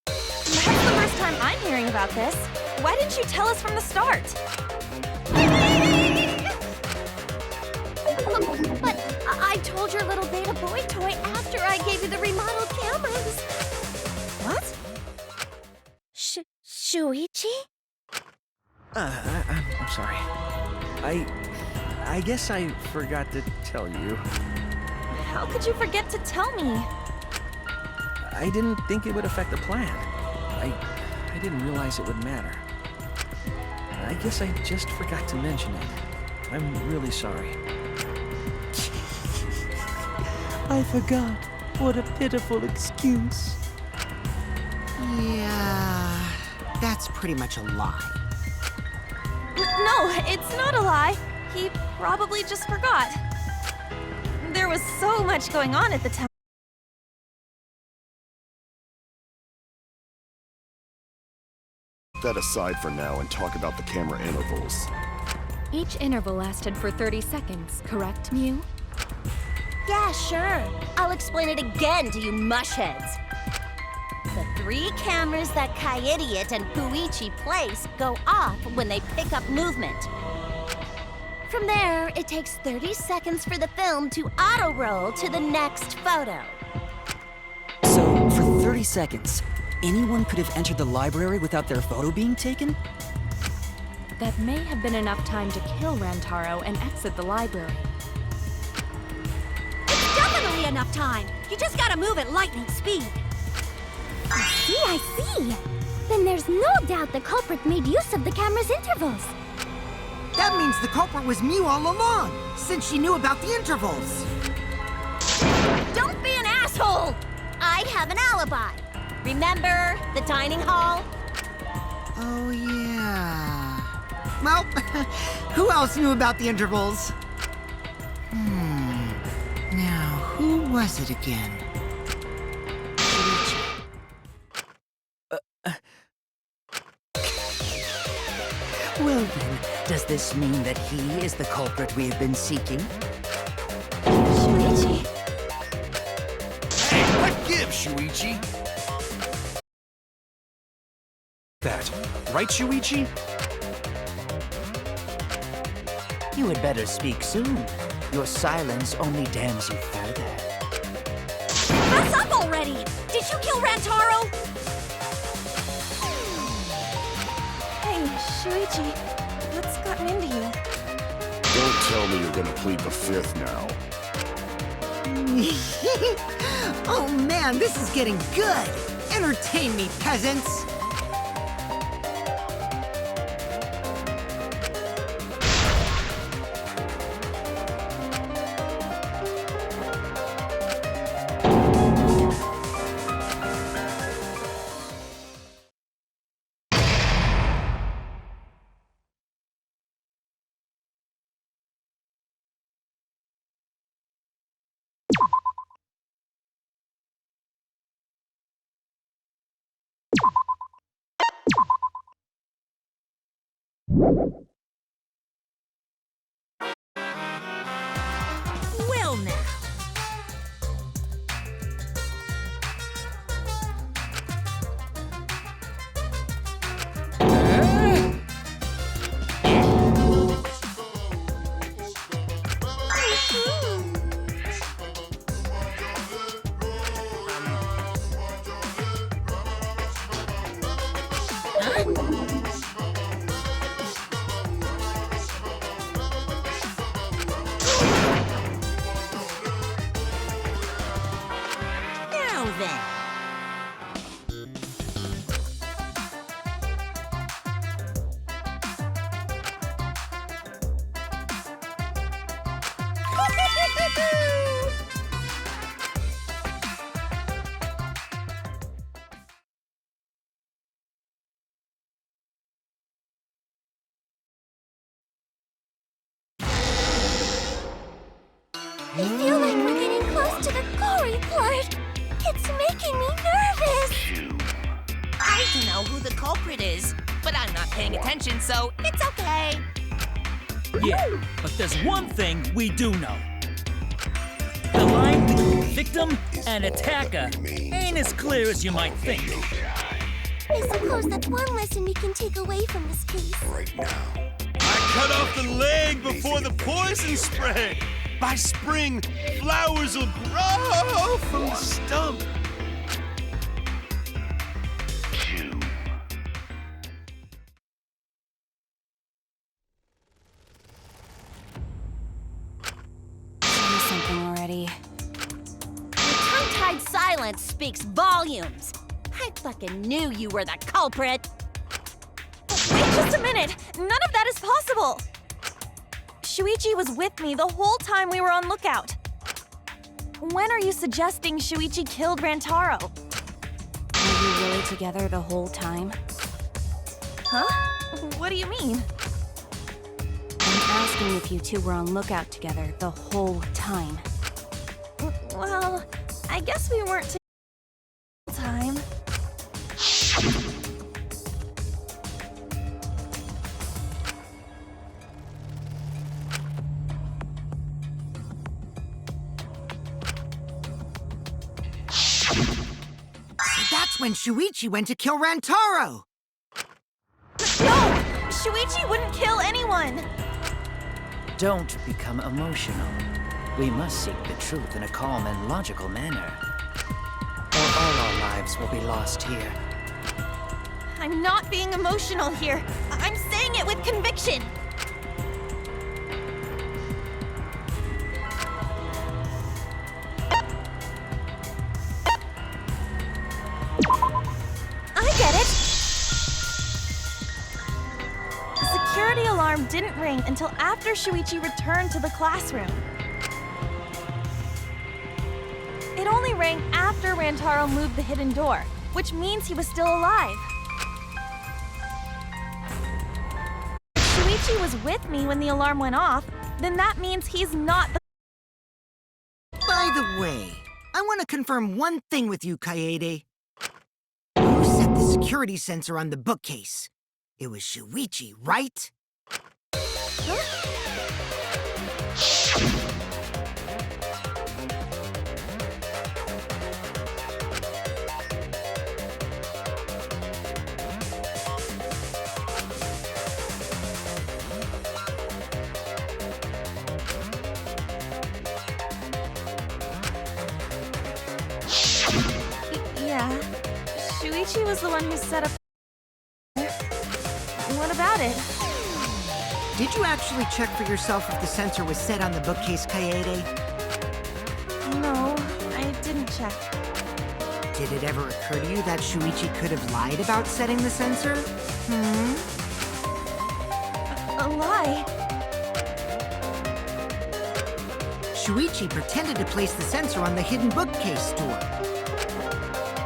That's the first time I'm hearing about this. Why didn't you tell us from the start? But I told your little beta boy toy after I gave you the remodeled cameras. What? Shuichi? I'm sorry. I guess I forgot to tell you. How could you forget to tell me? I didn't think it would affect the plan. I didn't realize it would matter. I guess I just forgot to mention it. I'm really sorry. I forgot. What a pitiful excuse. Yeah, that's pretty much a lie. No, it's not a lie. He probably just forgot. There was so much going on at the time. That aside for now and talk about the camera intervals. Each interval lasted for 30 seconds, correct, Mew? Yeah, sure. I'll explain it again to you mushheads. The 3 cameras that Kaidiot and Puichi place go off when they pick up movement. From there, it takes 30 seconds for the film to auto-roll to the next photo. So, for 30 seconds, anyone could have entered the library without their photo being taken? That may have been enough time to kill Rantaro and exit the library. It's definitely enough time. You just gotta move at lightning speed. I see. Then there's no doubt the culprit made use of the camera's intervals. That means the culprit was Mew all along, since she knew about the intervals. Don't be an asshole! I have an alibi. Remember the dining hall? Oh, yeah. Well, who else knew about the intervals? Now, who was it again? Well then, does this mean that he is the culprit we have been seeking? Shuichi? Hey, what gives, Shuichi? That, right, Shuichi? You had better speak soon. Your silence only damns you further. What's up already? Did you kill Rantaro? Hey, Shuichi, what's gotten into you? Don't tell me you're gonna plead the 5th now. Oh man, this is getting good! Entertain me, peasants! I feel like we're getting close to the gory part. It's making me nervous. I don't know who the culprit is, but I'm not paying attention, so it's okay. Yeah, but there's one thing we do know. The line between victim and attacker ain't as clear as you might think. I suppose that's one lesson we can take away from this case. I cut off the leg before the poison spread. By spring, flowers will grow from the stump. Say something already. Your tongue-tied silence speaks volumes. I fucking knew you were the culprit. Wait just a minute! None of that is possible! Shuichi was with me the whole time we were on lookout. When are you suggesting Shuichi killed Rantaro? Were you really together the whole time? Huh? What do you mean? I'm asking if you two were on lookout together the whole time. Well, I guess we weren't together the whole time. That's when Shuichi went to kill Rantaro! No! Shuichi wouldn't kill anyone! Don't become emotional. We must seek the truth in a calm and logical manner, or all our lives will be lost here. I'm not being emotional here. I'm saying it with conviction. I get it. The security alarm didn't ring until after Shuichi returned to the classroom. It only rang after Rantaro moved the hidden door, which means he was still alive. If Shuichi was with me when the alarm went off, then that means he's not the— By the way, I want to confirm one thing with you, Kaede. Who set the security sensor on the bookcase? It was Shuichi, right? Yeah. Shuichi was the one who set up— What about it? Did you actually check for yourself if the sensor was set on the bookcase, Kaede? No, I didn't check. Did it ever occur to you that Shuichi could have lied about setting the sensor? A lie? Shuichi pretended to place the sensor on the hidden bookcase door.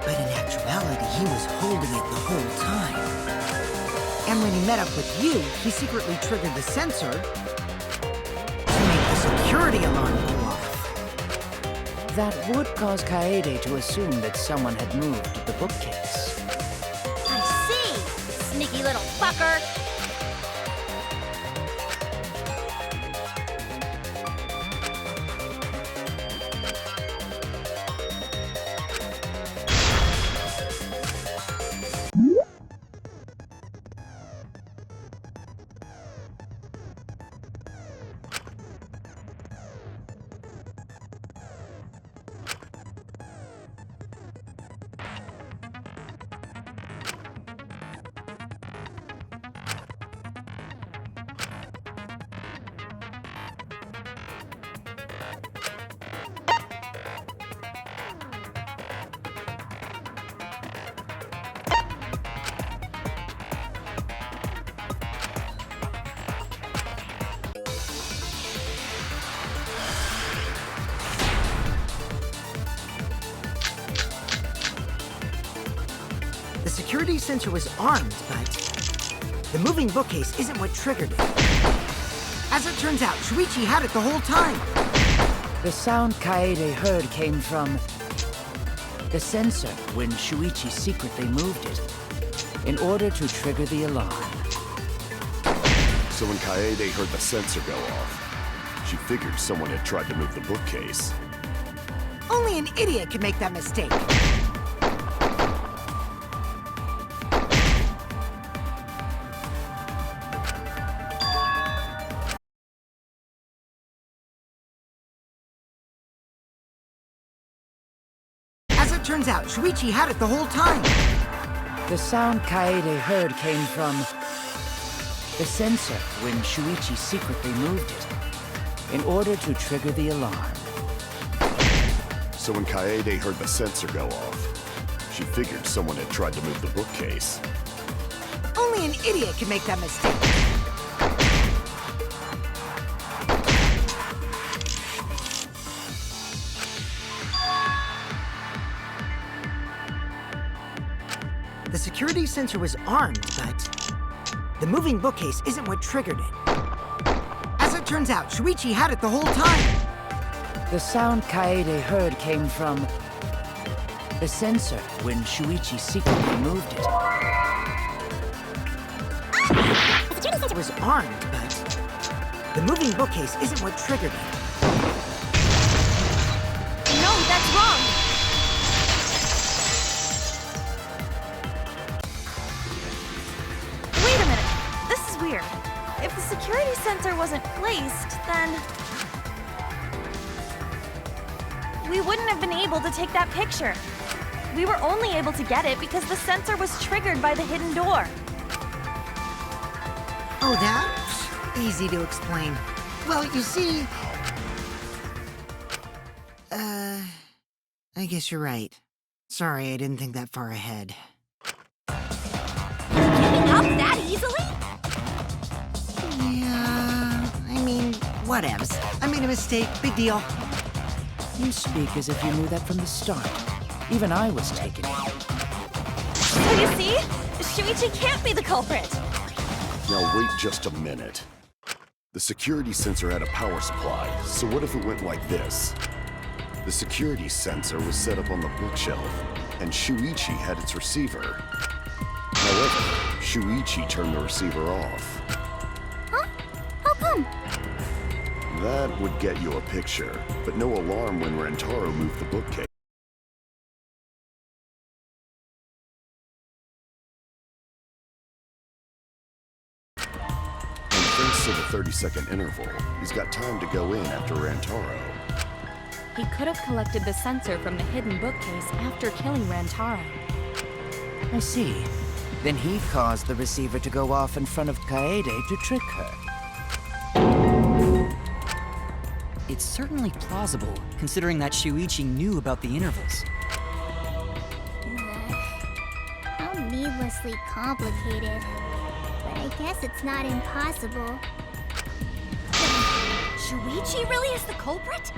But in actuality, he was holding it the whole time. And when he met up with you, he secretly triggered the sensor to make the security alarm go off. That would cause Kaede to assume that someone had moved the bookcase. I see! Sneaky little fucker! security sensor was armed, but the moving bookcase isn't what triggered it. As it turns out, Shuichi had it the whole time. The sound Kaede heard came from the sensor when Shuichi secretly moved it in order to trigger the alarm. So when Kaede heard the sensor go off, she figured someone had tried to move the bookcase. Only an idiot could make that mistake. As it turns out, Shuichi had it the whole time. The sound Kaede heard came from the sensor when Shuichi secretly moved it in order to trigger the alarm. So when Kaede heard the sensor go off, she figured someone had tried to move the bookcase. Only an idiot could make that mistake. The security sensor was armed, but the moving bookcase isn't what triggered it. As it turns out, Shuichi had it the whole time. The sound Kaede heard came from the sensor when Shuichi secretly moved it. The security sensor was armed, but the moving bookcase isn't what triggered it. No, that's wrong! Wait a minute. This is weird. If the security sensor wasn't placed, then we wouldn't have been able to take that picture. We were only able to get it because the sensor was triggered by the hidden door. Oh, that? Easy to explain. Well, you see... I guess you're right. Sorry, I didn't think that far ahead. Giving up that easily? Yeah... I mean, whatevs. I made a mistake. Big deal. You speak as if you knew that from the start. Even I was taken. So you see? Shuichi can't be the culprit. Now wait just a minute. The security sensor had a power supply, so what if it went like this? The security sensor was set up on the bookshelf, and Shuichi had its receiver. However, Shuichi turned the receiver off. Huh? How come? That would get you a picture, but no alarm when Rantaro moved the bookcase. And thanks to the 30-second interval, he's got time to go in after Rantaro. He could have collected the sensor from the hidden bookcase after killing Rantaro. I see. Then he caused the receiver to go off in front of Kaede to trick her. It's certainly plausible, considering that Shuichi knew about the intervals. How needlessly complicated. But I guess it's not impossible. Shuichi really is the culprit?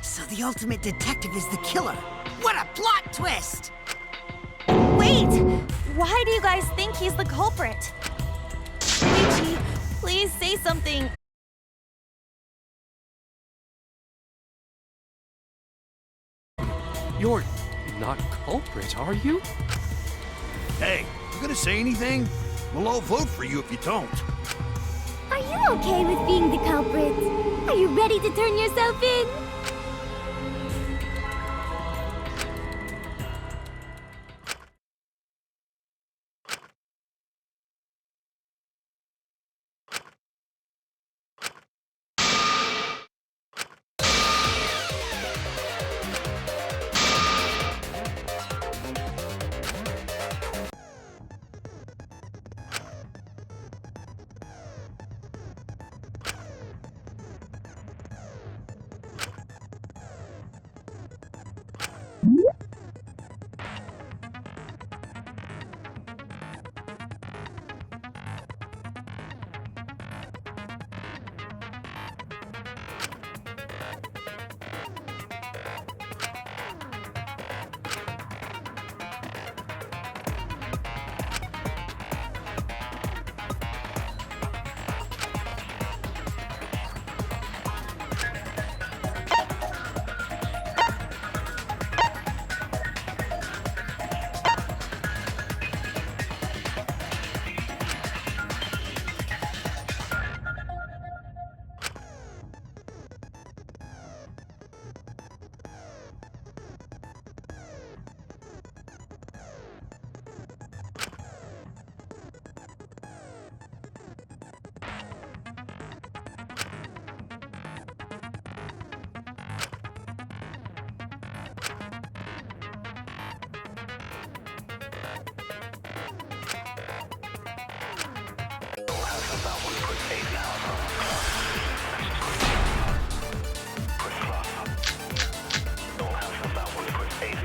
So the ultimate detective is the killer. What a plot twist! Wait! Why do you guys think he's the culprit? Shuichi, please say something. You're not culprit, are you? Hey, you gonna say anything? We'll all vote for you if you don't. Are you okay with being the culprit? Are you ready to turn yourself in?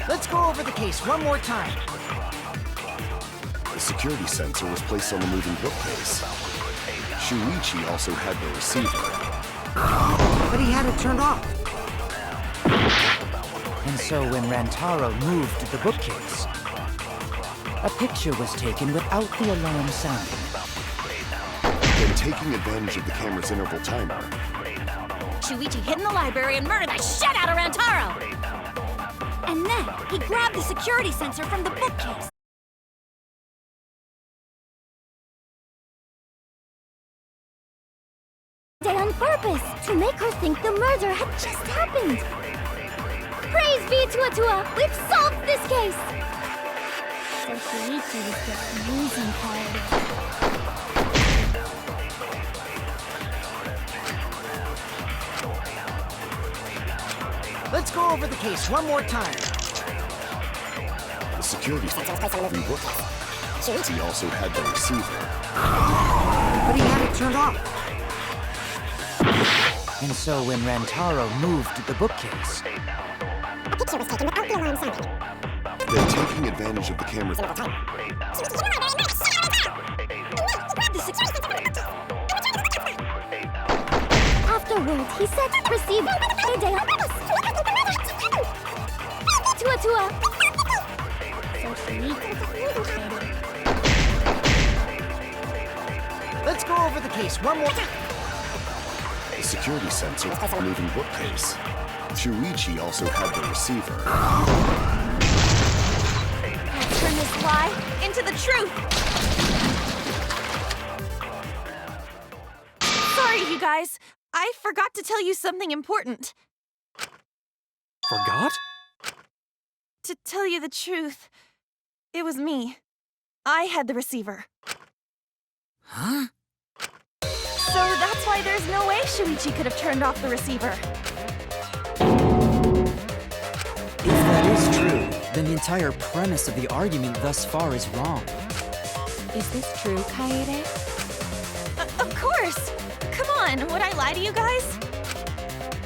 Let's go over the case one more time. The security sensor was placed on the moving bookcase. Shuichi also had the receiver. But he had it turned off. And so when Rantaro moved the bookcase, a picture was taken without the alarm sounding. Then taking advantage of the camera's interval timer, Shuichi hid in the library and murdered the shit out of Rantaro! And then he grabbed the security sensor from the bookcase. On purpose, to make her think the murder had just happened. Praise be to Atua! We've solved this case! So Shuichi was just losing card. Let's go over the case one more time. the security sensor was placed on the moving bookcase. Shuichi also had the receiver. But he had it turned off. And so when Rantaro moved the bookcase, A picture was taken without the alarm sounding. Then taking advantage of the camera's The security sensor from the bookcase. Afterward, he said, receive a day on purpose. Tua. So Shuichi. Let's go over the case one more time. The security sensor was on the moving bookcase. Shuichi also had the receiver. Turn this lie into the truth! Sorry, you guys. I forgot to tell you something important. Forgot? To tell you the truth, it was me. I had the receiver. huh? So that's why there's no way Shuichi could have turned off the receiver. If that is true, then the entire premise of the argument thus far is wrong. Is this true, Kaede? Of course! Come on, would I lie to you guys?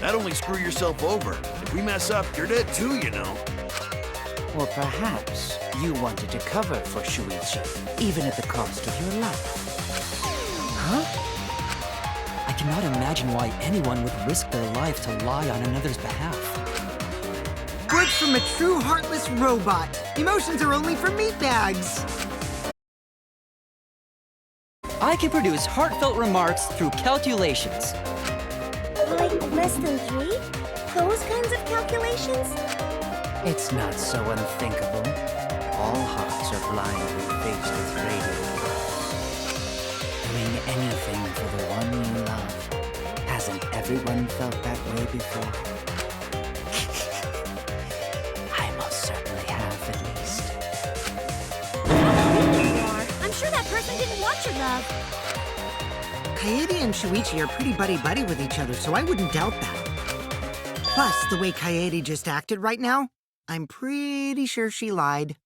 That'd only screw yourself over. If we mess up, you're dead too, you know. Or perhaps you wanted to cover for Shuichi, even at the cost of your life. Huh? I cannot imagine why anyone would risk their life to lie on another's behalf. Words from a true heartless robot. Emotions are only for meatbags. I can produce heartfelt remarks through calculations. Like less than 3? Those kinds of calculations? It's not so unthinkable. All hearts are blindly faced with radiant love. Doing anything for the one you love. Hasn't everyone felt that way before? I most certainly have, at least. I'm sure that person didn't want your love. Kaede and Shuichi are pretty buddy-buddy with each other, so I wouldn't doubt that. Plus, the way Kaede just acted right now, I'm pretty sure she lied.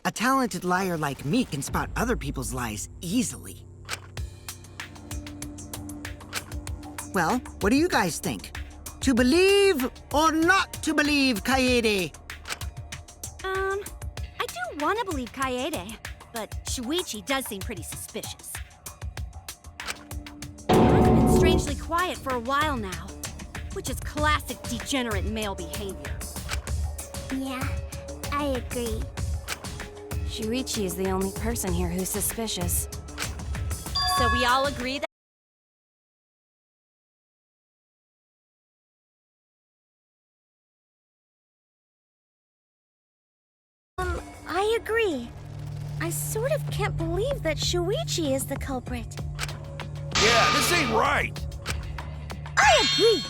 A talented liar like me can spot other people's lies easily. Well, what do you guys think? To believe or not to believe Kaede? I do want to believe Kaede, but Shuichi does seem pretty suspicious. He's been strangely quiet for a while now, which is classic degenerate male behavior. Yeah, I agree. Shuichi is the only person here who's suspicious. So we all agree that I agree. I sort of can't believe that Shuichi is the culprit. Yeah, this ain't right. I agree.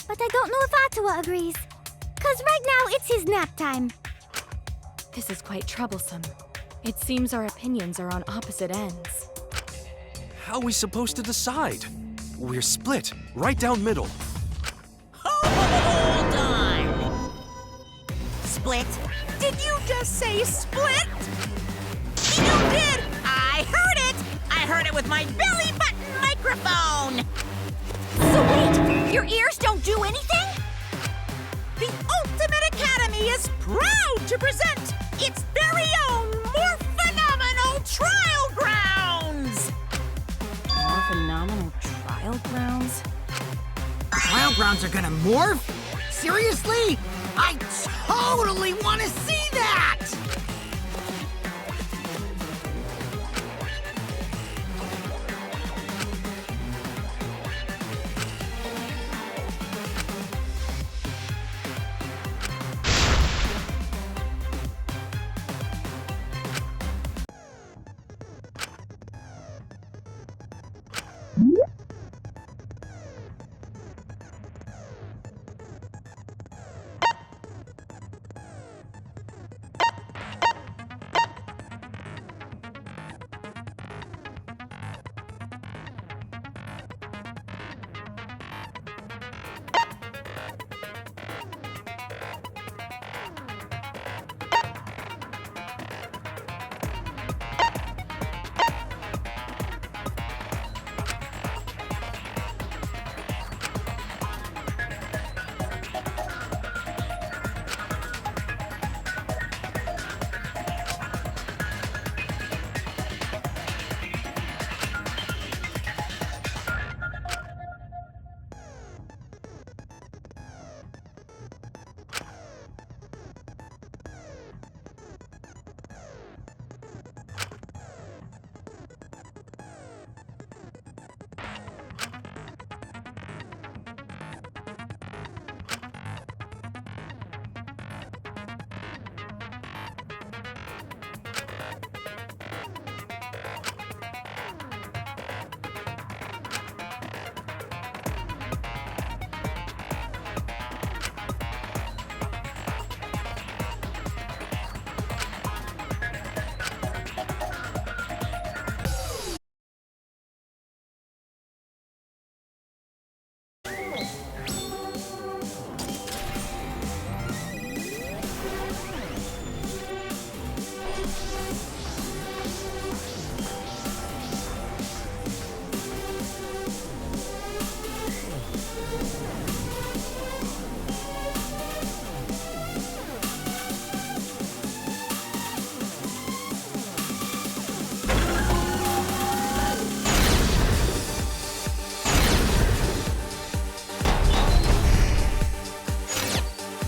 But I don't know if Atua agrees. 'Cause right now it's his nap time. This is quite troublesome. It seems our opinions are on opposite ends. How are we supposed to decide? We're split, right down middle. Hold on! Split? Did you just say split? You did! I heard it! I heard it with my belly button! microphone! So wait, your ears don't do anything? The Ultimate Academy is proud to present its very own more phenomenal trial grounds! More phenomenal trial grounds? Trial grounds are gonna morph? Seriously? I totally want to see that!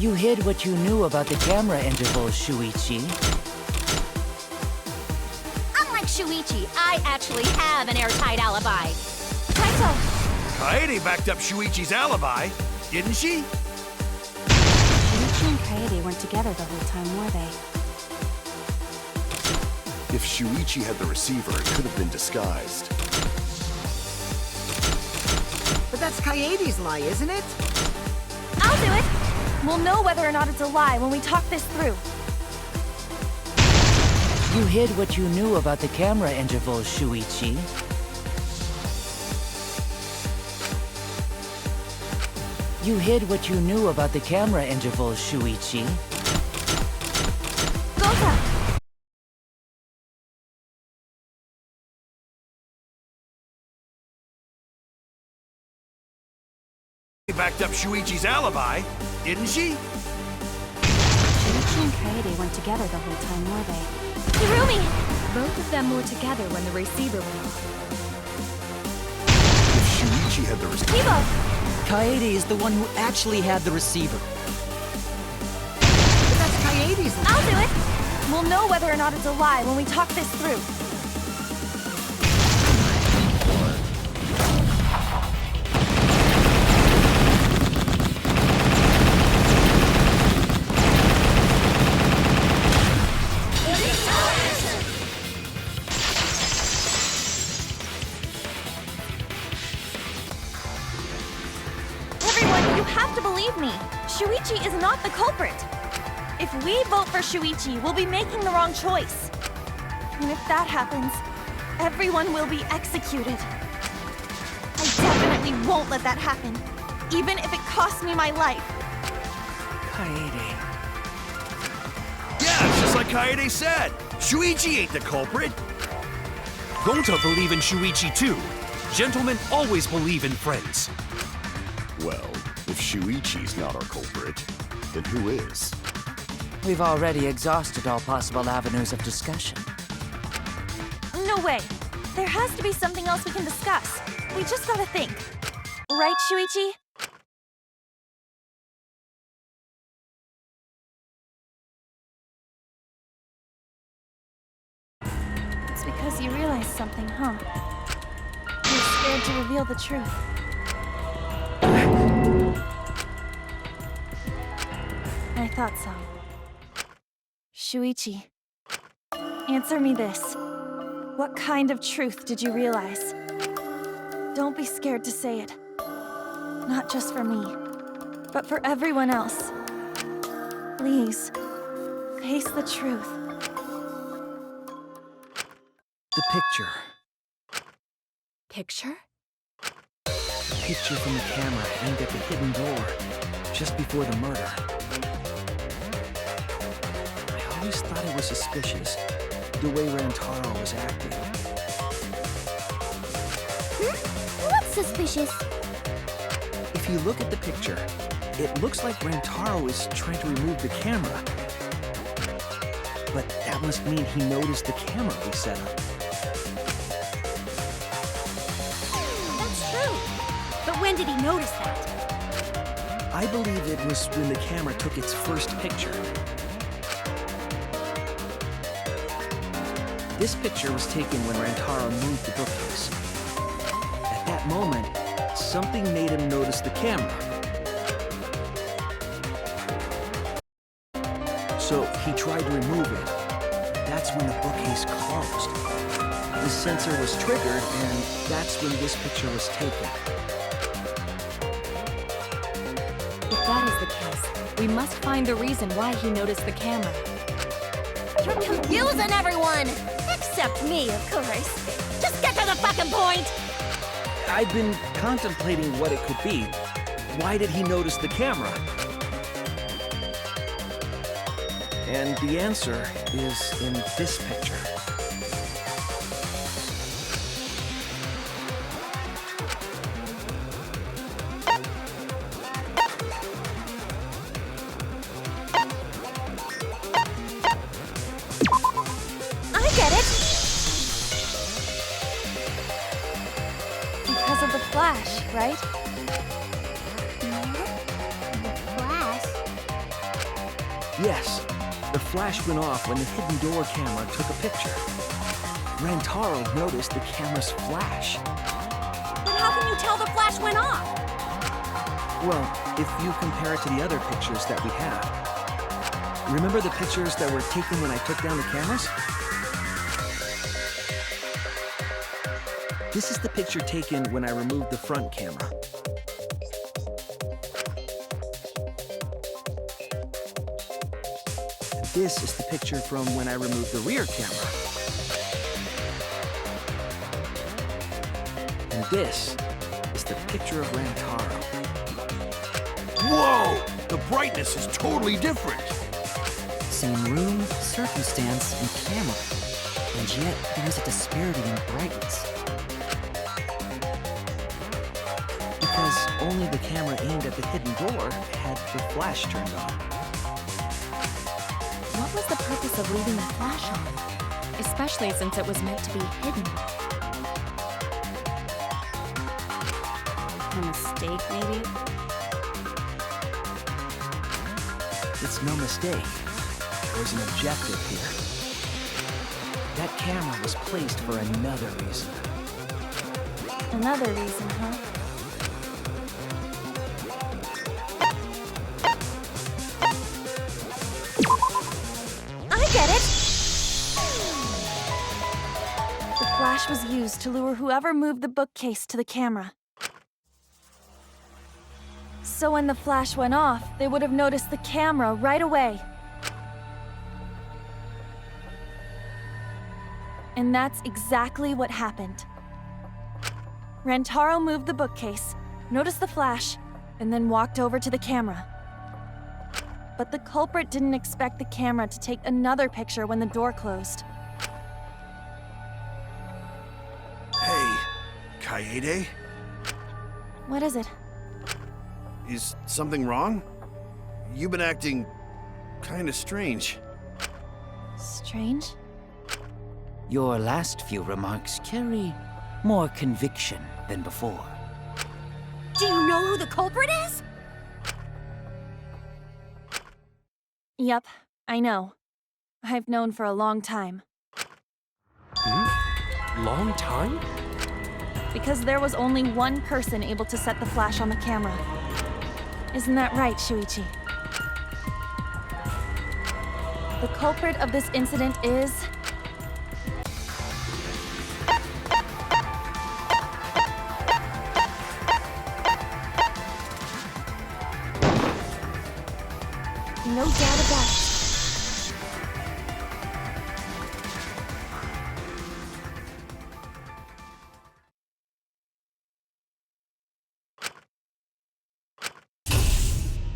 You hid what you knew about the camera intervals, Shuichi. Unlike Shuichi, I actually have an airtight alibi. Kaito! Kaede backed up Shuichi's alibi, didn't she? Shuichi and Kaede weren't together the whole time, were they? If Shuichi had the receiver, it could have been disguised. But that's Kaede's lie, isn't it? I'll do it! We'll know whether or not it's a lie when we talk this through. You hid what you knew about the camera intervals, Shuichi. You hid what you knew about the camera intervals, Shuichi. Gota! Backed up Shuichi's alibi, didn't she? Shuichi and Kaede weren't together the whole time, were they? Hirumi! Both of them were together when the receiver went off. If Shuichi had the receiver... Kibo! Kaede is the one who actually had the receiver. But that's Kaede's lie. I'll do it! We'll know whether or not it's a lie when we talk this through. Everyone, you have to believe me. Shuichi is not the culprit. If we vote for Shuichi, we'll be making the wrong choice. And if that happens, everyone will be executed. I definitely won't let that happen, even if it costs me my life. Kaede. Yeah, it's just like Kaede said. Shuichi ain't the culprit. Gonta believe in Shuichi too. Gentlemen always believe in friends. Well, if Shuichi's not our culprit, then who is? We've already exhausted all possible avenues of discussion. No way. There has to be something else we can discuss. We just gotta think. Right, Shuichi? It's because you realized something, huh? You're scared to reveal the truth. I thought so. Shuichi, answer me this. What kind of truth did you realize? Don't be scared to say it. Not just for me, but for everyone else. Please, face the truth. The picture. Picture? The picture from the camera aimed at the hidden door, just before the murder. I always thought it was suspicious, the way Rantaro was acting. What's suspicious? If you look at the picture, it looks like Rantaro is trying to remove the camera. But that must mean he noticed the camera we set up. That's true. But when did he notice that? I believe it was when the camera took its first picture. This picture was taken when Rantaro moved the bookcase. At that moment, something made him notice the camera. So he tried to remove it. That's when the bookcase closed. The sensor was triggered, and that's when this picture was taken. If that is the case, we must find the reason why he noticed the camera. You're confusing everyone! Except me, of course. Just get to the fucking point! I've been contemplating what it could be. Why did he notice the camera? And the answer is in this picture. I get it! Because of the flash, right? The flash? Yes, the flash went off when the hidden door camera took a picture. Rantaro noticed the camera's flash. But how can you tell the flash went off? Well, if you compare it to the other pictures that we have. Remember the pictures that were taken when I took down the cameras? This is the picture taken when I removed the front camera. And this is the picture from when I removed the rear camera. And this is the picture of Rantaro. Whoa! The brightness is totally different. Same room, circumstance, and camera. And yet, there's a disparity in brightness. Because only the camera aimed at the hidden door had the flash turned on. What was the purpose of leaving the flash on? Especially since it was meant to be hidden. A mistake, maybe? It's no mistake. There was an objective here. That camera was placed for another reason. Another reason, huh? I get it! The flash was used to lure whoever moved the bookcase to the camera. So when the flash went off, they would have noticed the camera right away. And that's exactly what happened. Rantaro moved the bookcase, noticed the flash, and then walked over to the camera. But the culprit didn't expect the camera to take another picture when the door closed. Hey, Kaede? What is it? Is something wrong? You've been acting kinda strange. Strange? Your last few remarks carry more conviction than before. Do you know who the culprit is? Yep, I know. I've known for a long time. Long time? Because there was only one person able to set the flash on the camera. Isn't that right, Shuichi? The culprit of this incident is... no doubt about it.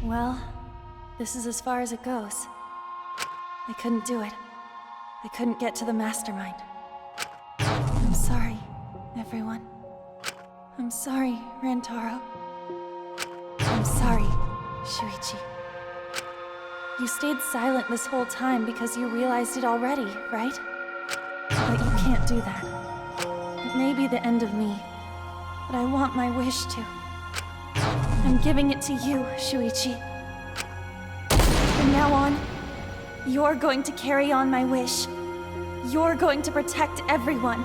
Well, this is as far as it goes. I couldn't do it. I couldn't get to the mastermind. I'm sorry, everyone. I'm sorry, Rantaro. I'm sorry, Shuichi. You stayed silent this whole time because you realized it already, right? But you can't do that. It may be the end of me, but I want my wish to. I'm giving it to you, Shuichi. From now on, you're going to carry on my wish. You're going to protect everyone.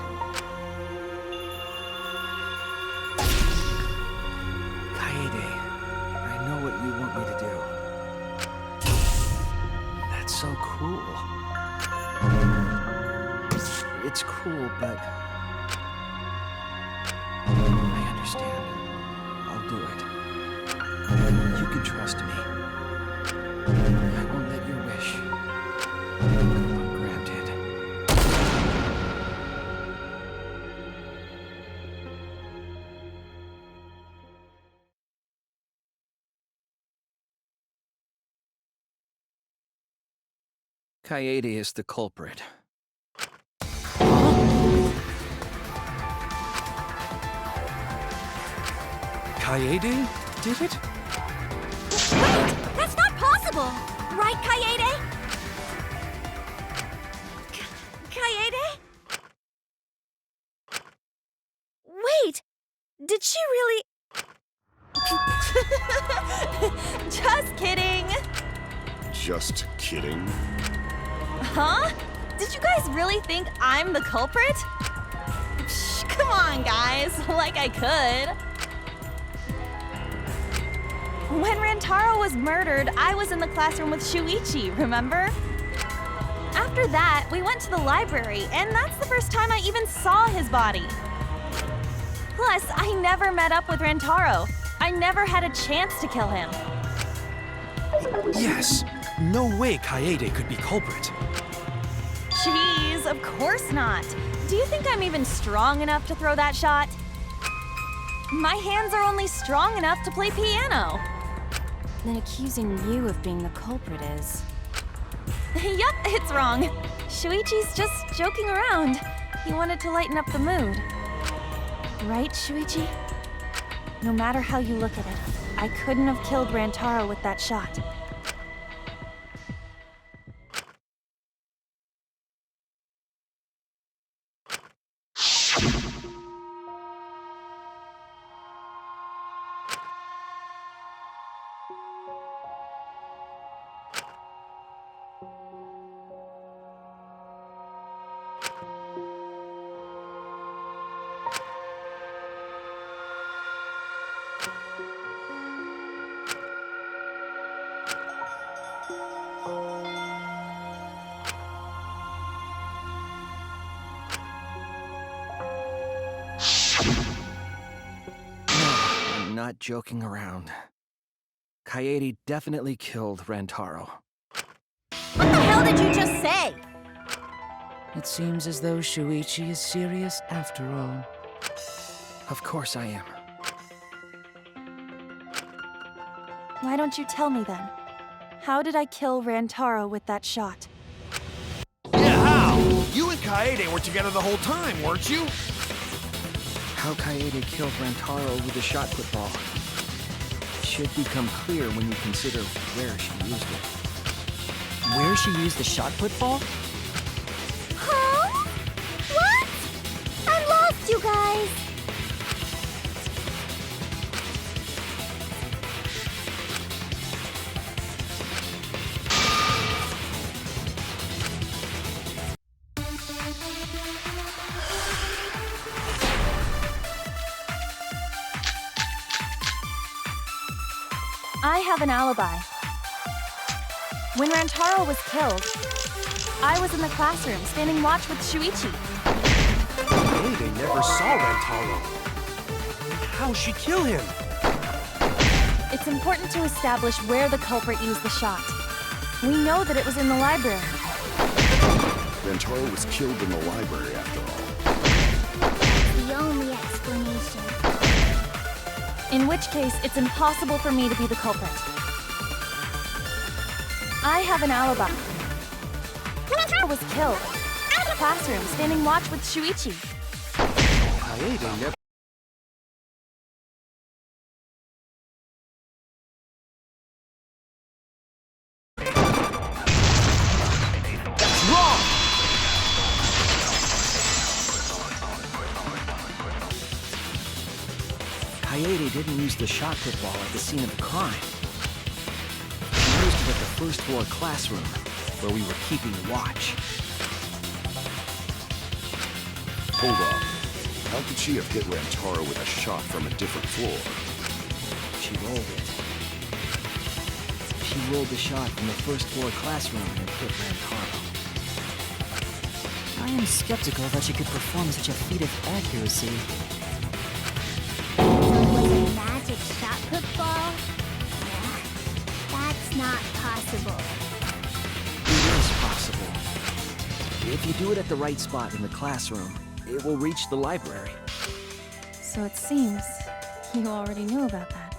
Kaede, I know what you want me to do. That's so cruel. It's cruel, but I understand. I'll do it. You can trust me. I won't let your wish go ungranted. Kaede is the culprit. Kaede did it? Wait! That's not possible! Right, Kaede? Kaede? Wait! Did she really... Just kidding! Just kidding. Huh? Did you guys really think I'm the culprit? Psh, come on, guys. Like I could. When Rantaro was murdered, I was in the classroom with Shuichi, remember? After that, we went to the library, and that's the first time I even saw his body. Plus, I never met up with Rantaro. I never had a chance to kill him. Yes. No way Kaede could be culprit. Jeez, of course not. Do you think I'm even strong enough to throw that shot? My hands are only strong enough to play piano. Then accusing you of being the culprit is... Yup, it's wrong. Shuichi's just joking around. He wanted to lighten up the mood. Right, Shuichi? No matter how you look at it, I couldn't have killed Rantaro with that shot. I'm not joking around. Kaede definitely killed Rantaro. What the hell did you just say? It seems as though Shuichi is serious after all. Of course I am. Why don't you tell me then? How did I kill Rantaro with that shot? Yeah, how? You and Kaede were together the whole time, weren't you? how Kaede killed Rantaro with the shot put ball. It should become clear when you consider where she used it. Where she used the shot put ball? Huh? What? I'm lost, you guys. I have an alibi. When Rantaro was killed, I was in the classroom standing watch with Shuichi. Kaede never saw Rantaro. How'd she kill him? It's important to establish where the culprit used the shot. We know that it was in the library. Rantaro was killed in the library after all. The only explanation. In which case, it's impossible for me to be the culprit. I have an alibi. Rantaro was killed. In the classroom, standing watch with Shuichi. Kaede never... That's wrong! Kaede didn't use the shot put ball at the scene of the crime. She used it at the first floor classroom, where we were keeping watch. Hold on. How could she have hit Rantaro with a shot from a different floor? She rolled it. She rolled the shot from the first floor classroom and hit Rantaro. I am skeptical that she could perform such a feat of accuracy. Was a magic shot put ball? Nah, that's not possible. It is possible. If you do it at the right spot in the classroom, it will reach the library. So it seems you already knew about that.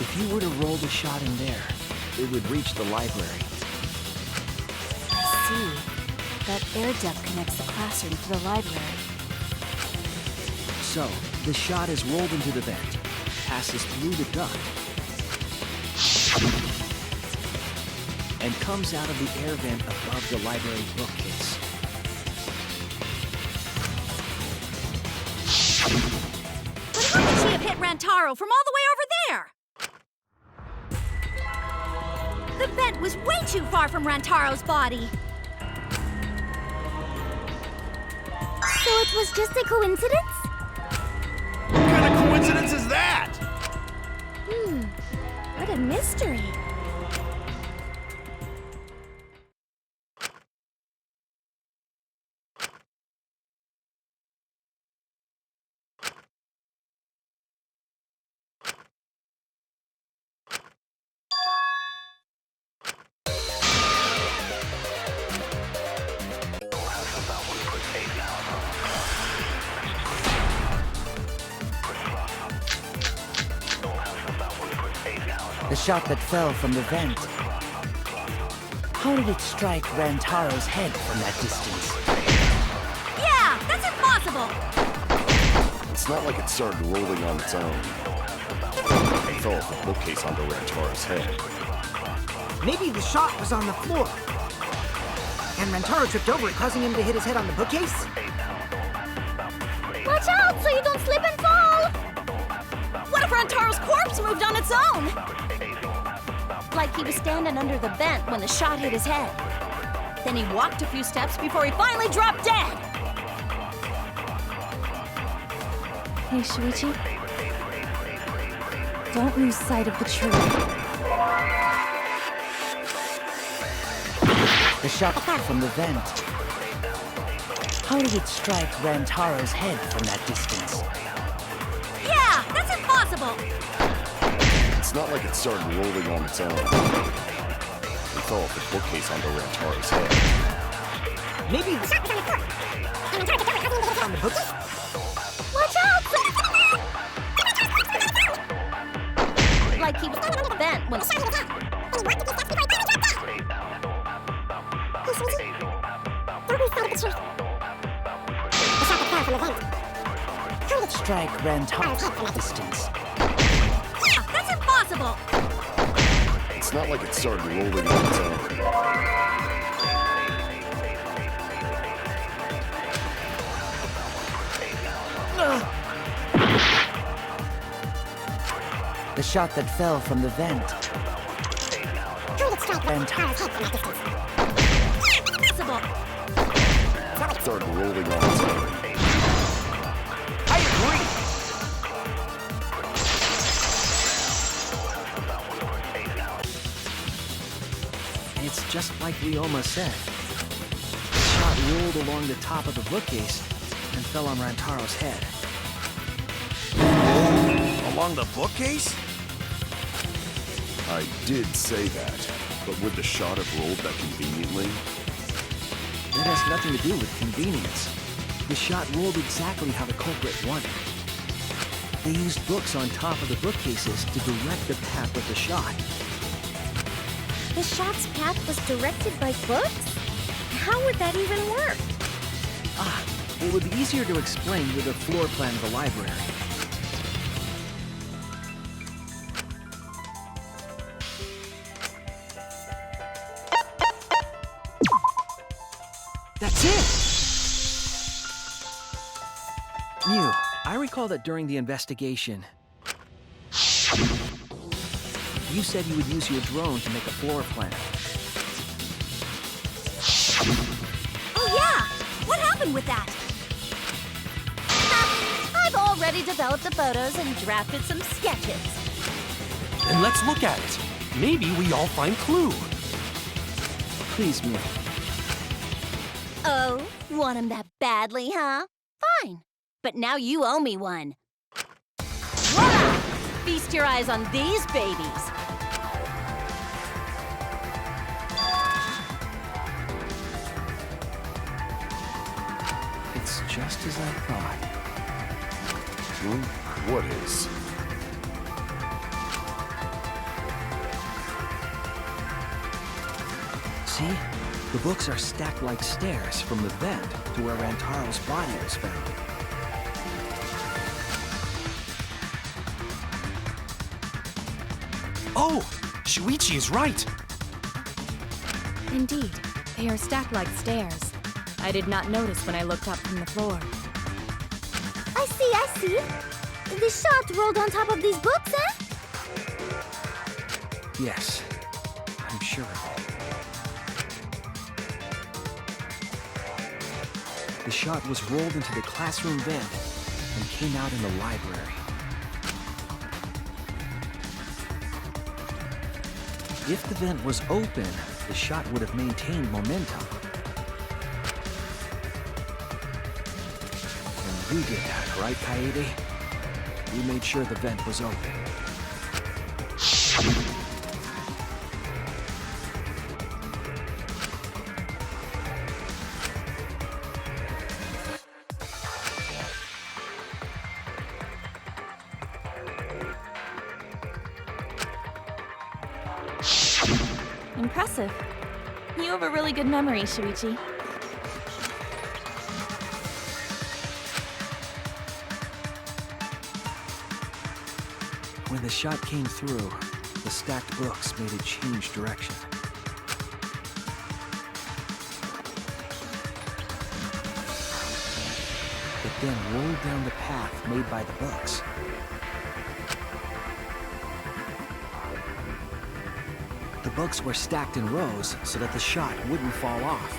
If you were to roll the shot in there, it would reach the library. I see. That air duct connects the classroom to the library. So, the shot is rolled into the vent, passes through the duct, and comes out of the air vent above the library bookcase. But how could she have hit Rantaro from all the way over there? The vent was way too far from Rantaro's body. So it was just a coincidence? What kind of coincidence is that? What a mystery. The shot that fell from the vent. How did it strike Rantaro's head from that distance? Yeah, that's impossible! It's not like it started rolling on its own. It fell off the bookcase onto Rantaro's head. Maybe the shot was on the floor. And Rantaro tripped over it, causing him to hit his head on the bookcase? Watch out so you don't slip and fall! What if Rantaro's corpse moved on its own? Like he was standing under the vent when the shot hit his head. Then he walked a few steps before he finally dropped dead. Hey, Shuichi. Don't lose sight of the truth. The shot from the vent. How did it strike Rantaro's head from that distance? Yeah, that's impossible! It's not like it started rolling on its own. It fell off the bookcase onto Rantaro's head. Maybe the shot was on the floor. And Rantaro tripped over it, causing him to hit his head on the bookcase? Watch out! Like he was under the vent when the shot hit his head. And he walked a few steps before he finally dropped dead. Hey, Shuichi. Don't lose sight of the truth. The shot that fell from the vent. How did it Strike Rantaro's head from that distance. Yeah, that's impossible! It's not like it started rolling on its own. The shot that fell from the vent. How did it strike Rantaro's head from that distance? Impossible! It started rolling on its own. I agree! And it's just like Ryoma said. The shot rolled along the top of the bookcase and fell on Rantaro's head. Along the bookcase? I did say that, but would the shot have rolled that conveniently? That has nothing to do with convenience. The shot rolled exactly how the culprit wanted. They used books on top of the bookcases to direct the path of the shot. The shot's path was directed by books? How would that even work? It would be easier to explain with a floor plan of the library. That's it! Mew, I recall that during the investigation, you said you would use your drone to make a floor plan. Oh yeah! What happened with that? I've already developed the photos and drafted some sketches. Then let's look at it. Maybe we all find clue. Please, Mew. Oh, want him that badly, huh? Fine. But now you owe me one. Voila! Feast your eyes on these babies. It's just as I thought. What is? See? The books are stacked like stairs from the vent to where Rantaro's body was found. Oh, Shuichi is right. Indeed, they are stacked like stairs. I did not notice when I looked up from the floor. I see. The shot rolled on top of these books, eh? Yes, I'm sure of it. The shot was rolled into the classroom vent and came out in the library. If the vent was open, the shot would have maintained momentum. And we did that, right, Kaede? We made sure the vent was open. Impressive. You have a really good memory, Shuichi. When the shot came through, the stacked books made it change direction. It then rolled down the path made by the books. The books were stacked in rows so that the shot wouldn't fall off.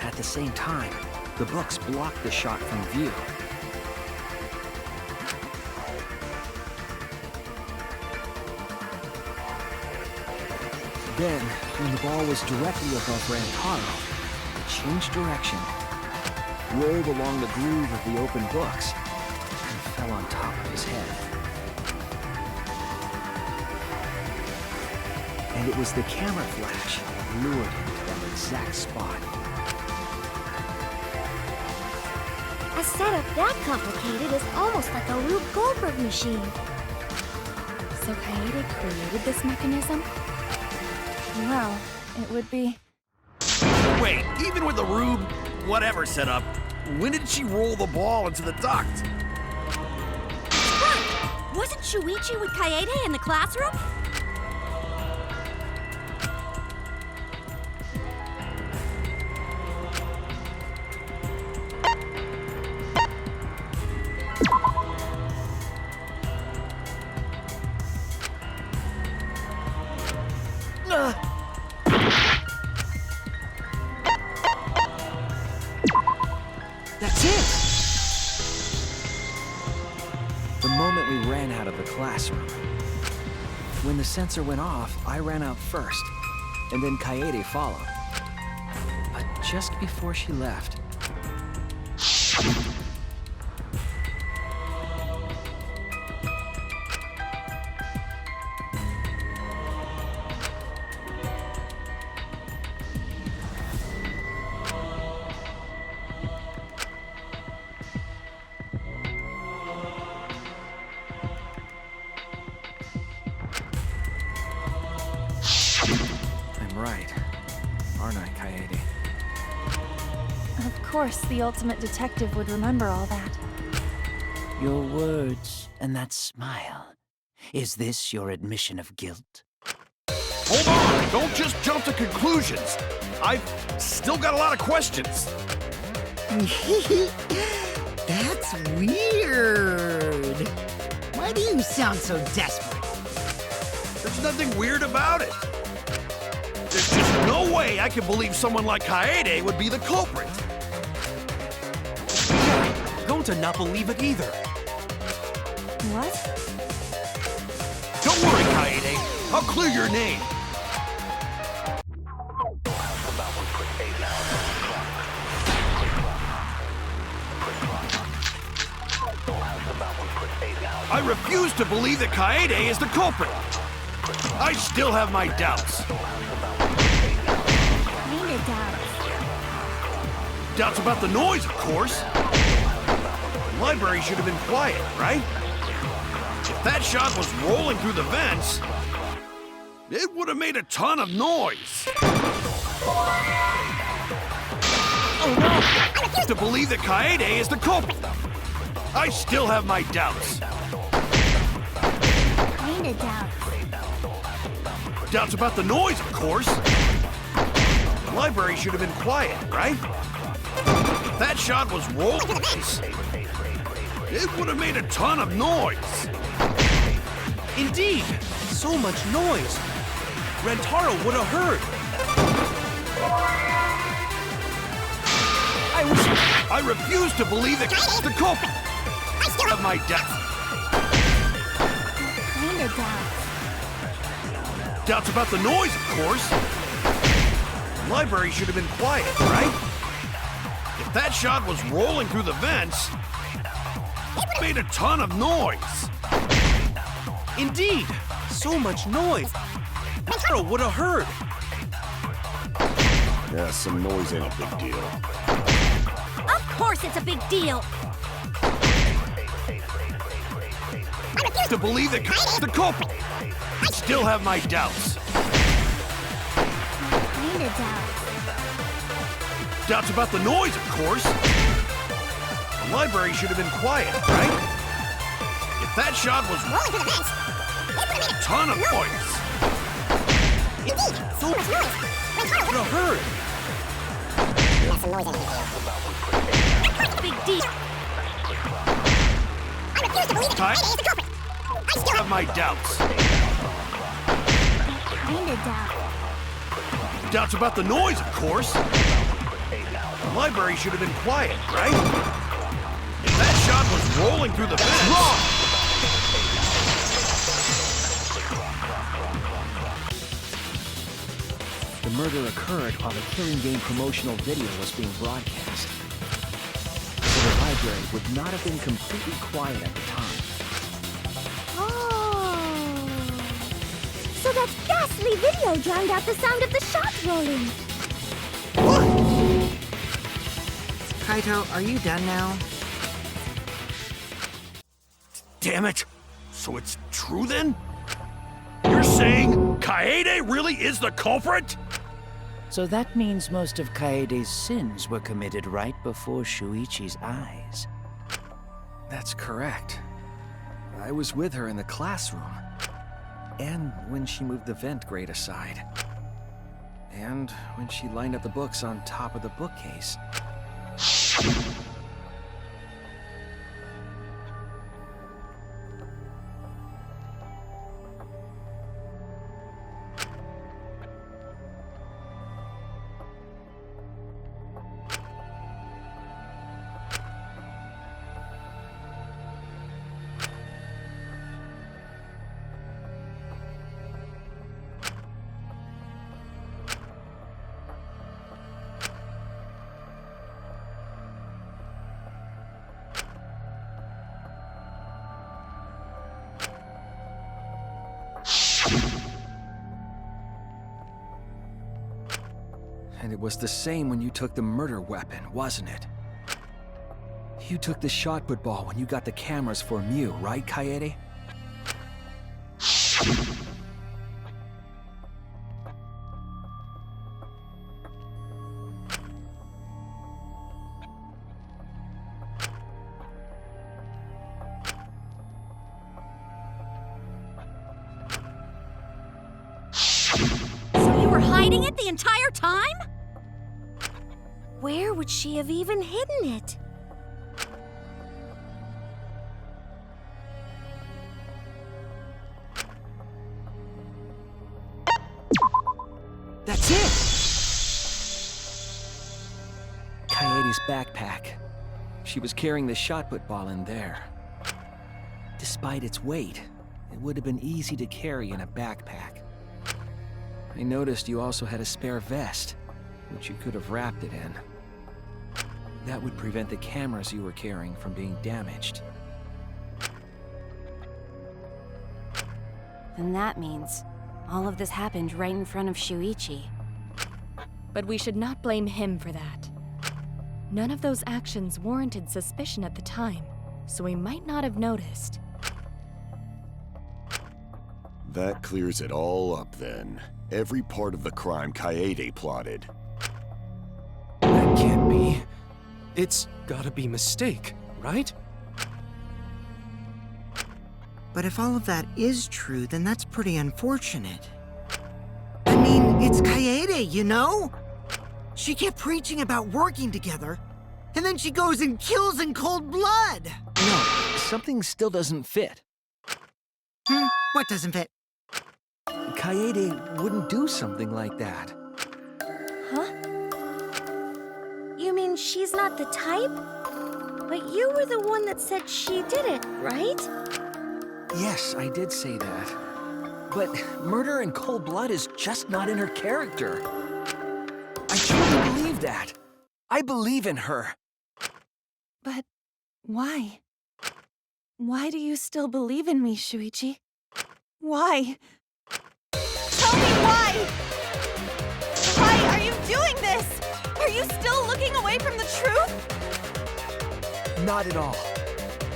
At the same time, the books blocked the shot from view. Then, when the ball was directly above Rantaro, it changed direction, rolled along the groove of the open books, and fell on top of his head. And it was the camera flash that lured him to that exact spot. A setup that complicated is almost like a Rube Goldberg machine. So Kaede created this mechanism? Well, it would be... Wait, even with the Rube whatever setup, when did she roll the ball into the duct? Right! Wasn't Shuichi with Kaede in the classroom? That's it! The moment we ran out of the classroom. When the sensor went off, I ran out first, and then Kaede followed. But just before she left... I'm right, aren't I, Kaede? Of course, the ultimate detective would remember all that. Your words and that smile. Is this your admission of guilt? Hold on! Don't just jump to conclusions! I've still got a lot of questions! That's weird. Why do you sound so desperate? There's nothing weird about it. There's just no way I can believe someone like Kaede would be the culprit. Gonta not believe it either. What? Don't worry, Kaede. I'll clear your name. I refuse to believe that Kaede is the culprit. I still have my doubts. Kinda doubts. Doubts about the noise, of course. The library should have been quiet, right? If that shot was rolling through the vents, it would have made a ton of noise. Oh no! I refuse to believe that Kaede is the culprit. I still have my doubts. Kinda doubts. Doubts about the noise, of course. The library should have been quiet, right? If that shot was rolling, it would have made a ton of noise. Indeed, so much noise. Rantaro would have heard. I refuse to believe that the culprit of my death. Kinda doubts. Doubts about the noise, of course. The library should have been quiet, right? If that shot was rolling through the vents, it made a ton of noise. Indeed, so much noise. Rentaro would have heard. Yeah, some noise ain't a big deal. Of course it's a big deal. To believe that the culprit. I still have my doubts. Kinda doubts. Doubts about the noise, of course. The library should have been quiet, right? If that shot was rolling through the vents, it would have made a ton of noise. Indeed, so much noise. Rentaro would have heard. Yeah, some noise ain't a big deal. Big deal. I refuse to believe that Friday is the culprit. I still have my doubts. Kinda doubts. Doubts about the noise, of course. The library should have been quiet, right? If that shot was rolling through the vents... Wrong! The murder occurred while the Killing Game promotional video was being broadcast. So the library would not have been completely quiet at the time. Oh. So that ghastly video drowned out the sound of the shot rolling. Kaito, are you done now? Damn it! So it's true then? You're saying Kaede really is the culprit? So that means most of Kaede's sins were committed right before Shuichi's eyes. That's correct. I was with her in the classroom. And when she moved the vent grate aside. And when she lined up the books on top of the bookcase. And it was the same when you took the murder weapon, wasn't it? You took the shot put ball when you got the cameras for Mew, right, Kaede? So you were hiding it the entire time? Where would she have even hidden it? That's it! Kaede's backpack. She was carrying the shot put ball in there. Despite its weight, it would have been easy to carry in a backpack. I noticed you also had a spare vest, which you could have wrapped it in. That would prevent the cameras you were carrying from being damaged. Then that means all of this happened right in front of Shuichi. But we should not blame him for that. None of those actions warranted suspicion at the time, so we might not have noticed. That clears it all up then. Every part of the crime Kaede plotted. That can't be. It's gotta be mistake, right? But if all of that is true, then that's pretty unfortunate. I mean, it's Kaede, you know? She kept preaching about working together, and then she goes and kills in cold blood! No, something still doesn't fit. What doesn't fit? Kaede wouldn't do something like that. Huh? You mean she's not the type? But you were the one that said she did it, right? Yes, I did say that. But murder in cold blood is just not in her character. I truly believe that. I believe in her. But why? Why do you still believe in me, Shuichi? Why? Tell me why! Why are you doing this? Are you still looking away from the truth? Not at all.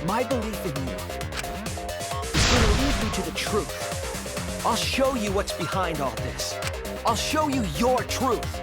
My belief in you is going to lead me to the truth. I'll show you what's behind all this. I'll show you your truth.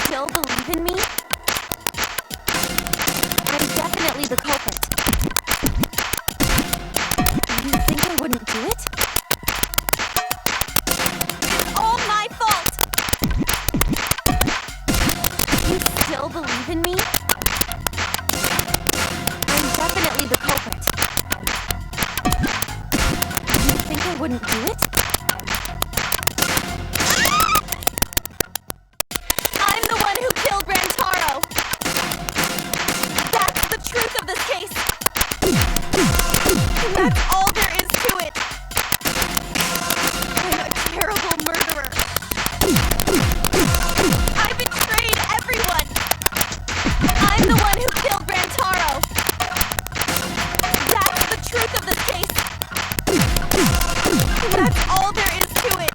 Still believe in me? I'm definitely the culprit. You think I wouldn't do it? It's all my fault! You still believe in me? I'm definitely the culprit. You think I wouldn't do it? That's all there is to it. I'm a terrible murderer. I betrayed everyone. I'm the one who killed Rantaro. That's the truth of this case. And that's all there is to it.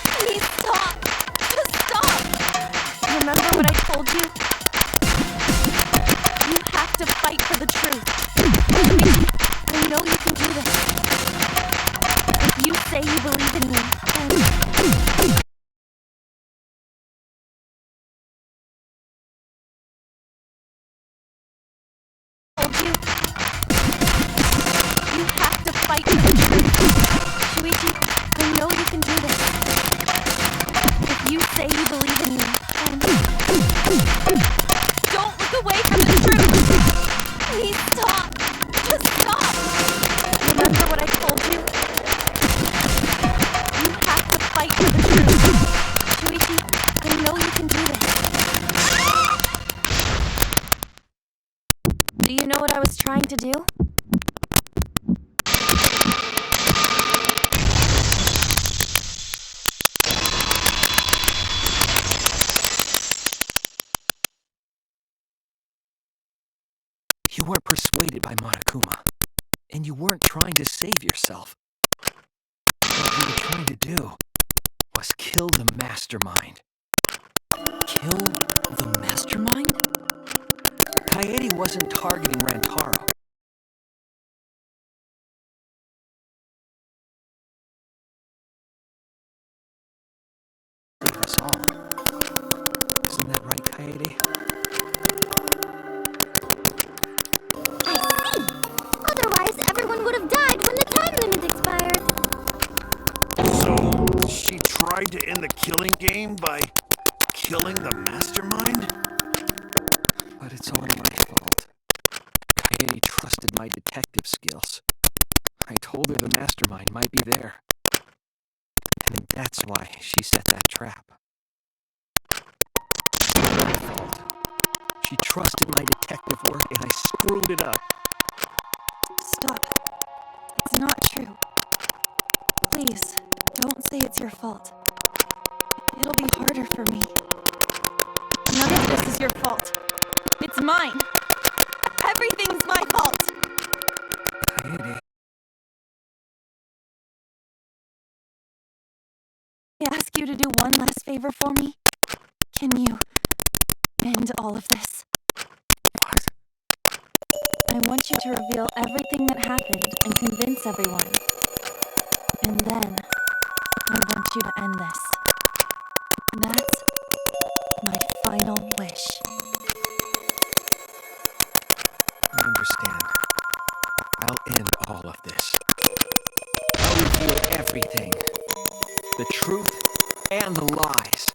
Please stop. Just stop. Remember what I told you? To fight for the truth. I know you can do this. If you say you believe in me, then... Told you. You have to fight for the truth. Shuichi, I know you can do this. If you say you believe in me, then... Don't look away from the truth! Please stop! Just stop! Remember what I told you? You have to fight for the truth. Shuichi, I know you can do this. Do you know what I was trying to do? You weren't persuaded by Monokuma, and you weren't trying to save yourself. What you were trying to do was kill the mastermind. Kill the mastermind? Kaede wasn't targeting Rantaro. Save us all. Isn't that right, Kaede? Everyone would have died when the time limit expired. So, she tried to end the killing game by killing the mastermind? But it's all my fault. Kaede trusted my detective skills. I told her the mastermind might be there. And that's why she set that trap. My fault. She trusted my detective work and I screwed it up. Stop. It's not true. Please, don't say it's your fault. It'll be harder for me. None of this is your fault. It's mine. Everything's my fault. Kaede. I ask you to do one last favor for me? Can you end all of this? What? I want you to reveal everything that happened and convince everyone. And then, I want you to end this. That's my final wish. I understand. I'll end all of this. I'll reveal everything. The truth and the lies.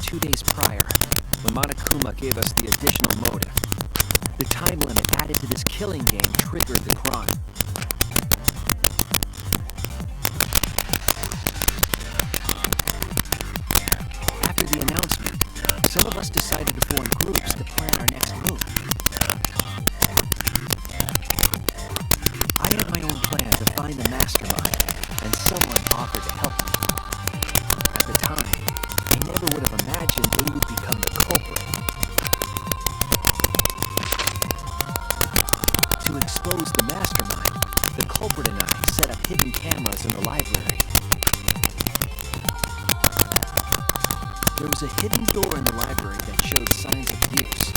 2 days prior, when Monokuma gave us the additional motive. The time limit added to this killing game triggered the crime. After the announcement, some of us decided to form groups to plan our next move. I had my own plan to find the mastermind, and someone offered to help me. At the time, I never would have imagined they would become the culprit. To expose the mastermind, the culprit and I set up hidden cameras in the library. There was a hidden door in the library that showed signs of abuse.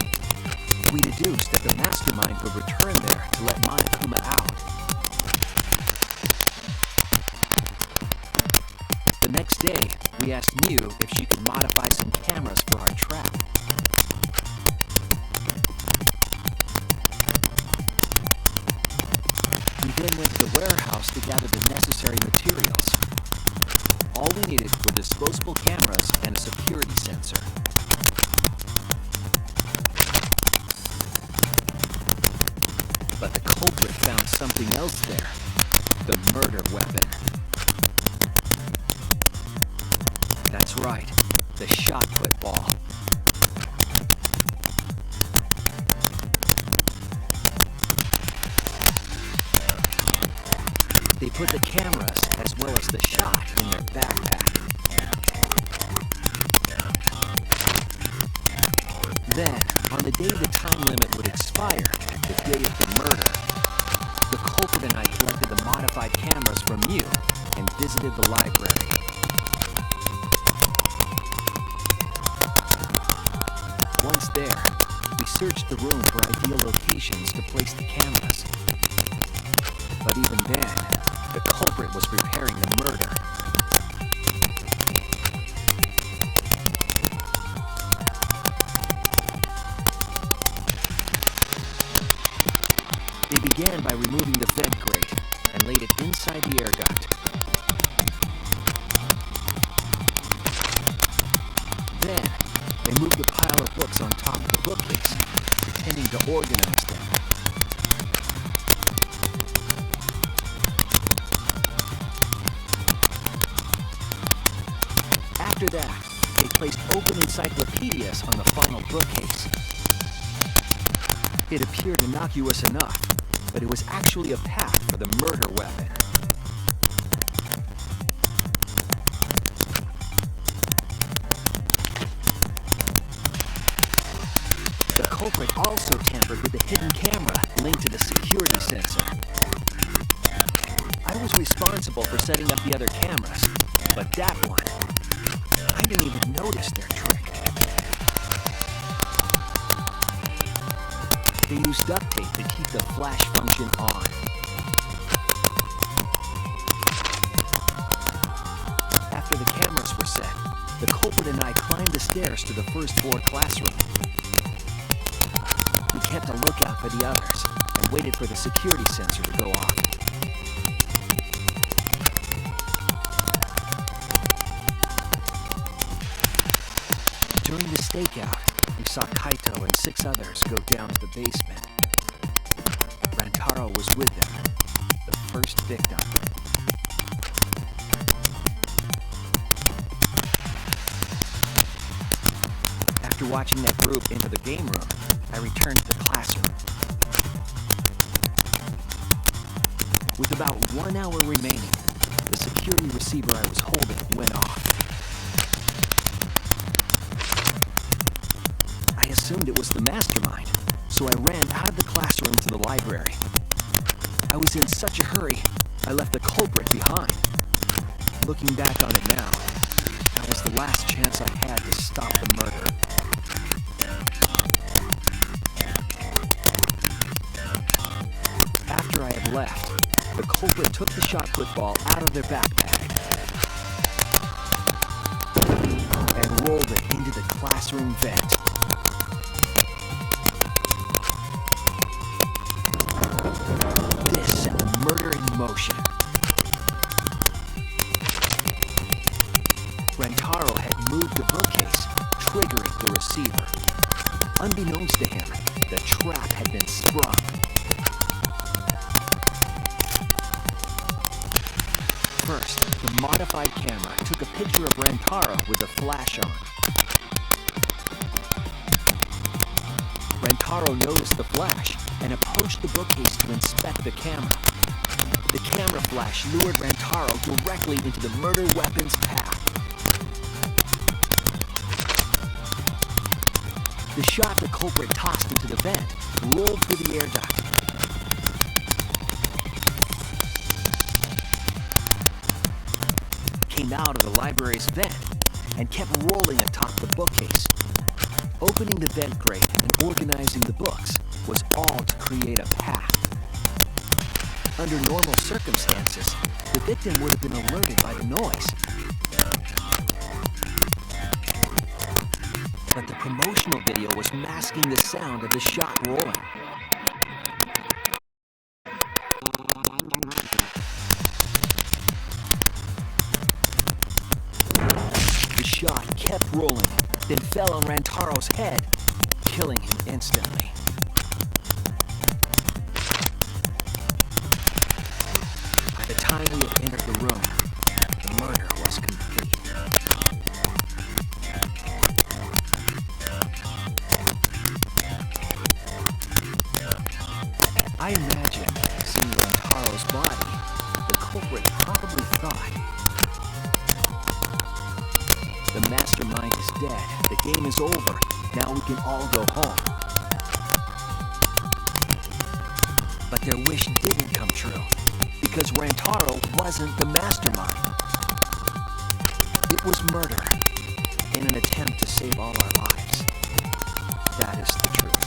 We deduced that the mastermind would return there to let Monokuma out. The next day, we asked Mew if she could modify some cameras for our trap. We then went to the warehouse to gather the necessary materials. All we needed were disposable cameras and a security sensor. But the culprit found something else there. The murder weapon. That's right, the shot put ball. They put the cameras as well as the shot in their backpack. Then, on the day the time limit would expire, the day of the murder, the culprit and I collected the modified cameras from you and visited the library. Once there, we searched the room for ideal locations to place the cameras. But even then, the culprit was preparing the murder. They began by removing the vent grate and laid it inside the air duct. Then, they moved the pile of books on top of the bookcase, pretending to organize them. After that, they placed open encyclopedias on the final bookcase. It appeared innocuous enough, but it was actually a path for the murder weapon. The culprit also tampered with the hidden camera linked to the security sensor. I was responsible for setting up the other cameras, but that one, I didn't even notice their trick. They used duct tape to keep the flash function on. After the cameras were set, the culprit and I climbed the stairs to the first floor classroom. We kept a lookout for the others and waited for the security sensor to go off. During the stakeout, we saw Kaito and 6 others go down to the basement. Rantaro was with them, the first victim. After watching that group into the game room, I returned to the classroom. With about 1 hour remaining, the security receiver I was holding went off. I assumed it was the mastermind, so I ran out of the classroom to the library. I was in such a hurry, I left the culprit behind. Looking back on it now, that was the last chance I had to stop the murder. After I had left, the culprit took the shot put ball out of their backpack and rolled it into the classroom vent. This set the murder in motion. Rantaro had moved the bookcase, the receiver. Unbeknownst to him, the trap had been sprung. First, the modified camera took a picture of Rantaro with the flash on. Rantaro noticed the flash and approached the bookcase to inspect the camera. The camera flash lured Rantaro directly into the murder weapon's path. The shot the culprit tossed into the vent rolled through the air duct. Came out of the library's vent and kept rolling atop the bookcase. Opening the vent grate and organizing the books was all to create a path. Under normal circumstances, the victim would have been alerted by the noise. But the promotional video was masking the sound of the shot rolling. The shot kept rolling, then fell on Rantaro's head, killing him instantly. By the time we had entered the room, the murder was complete. I imagine, seeing Rantaro's body, the culprit probably thought, the mastermind is dead, the game is over, now we can all go home. But their wish didn't come true, because Rantaro wasn't the mastermind. It was murder, in an attempt to save all our lives. That is the truth.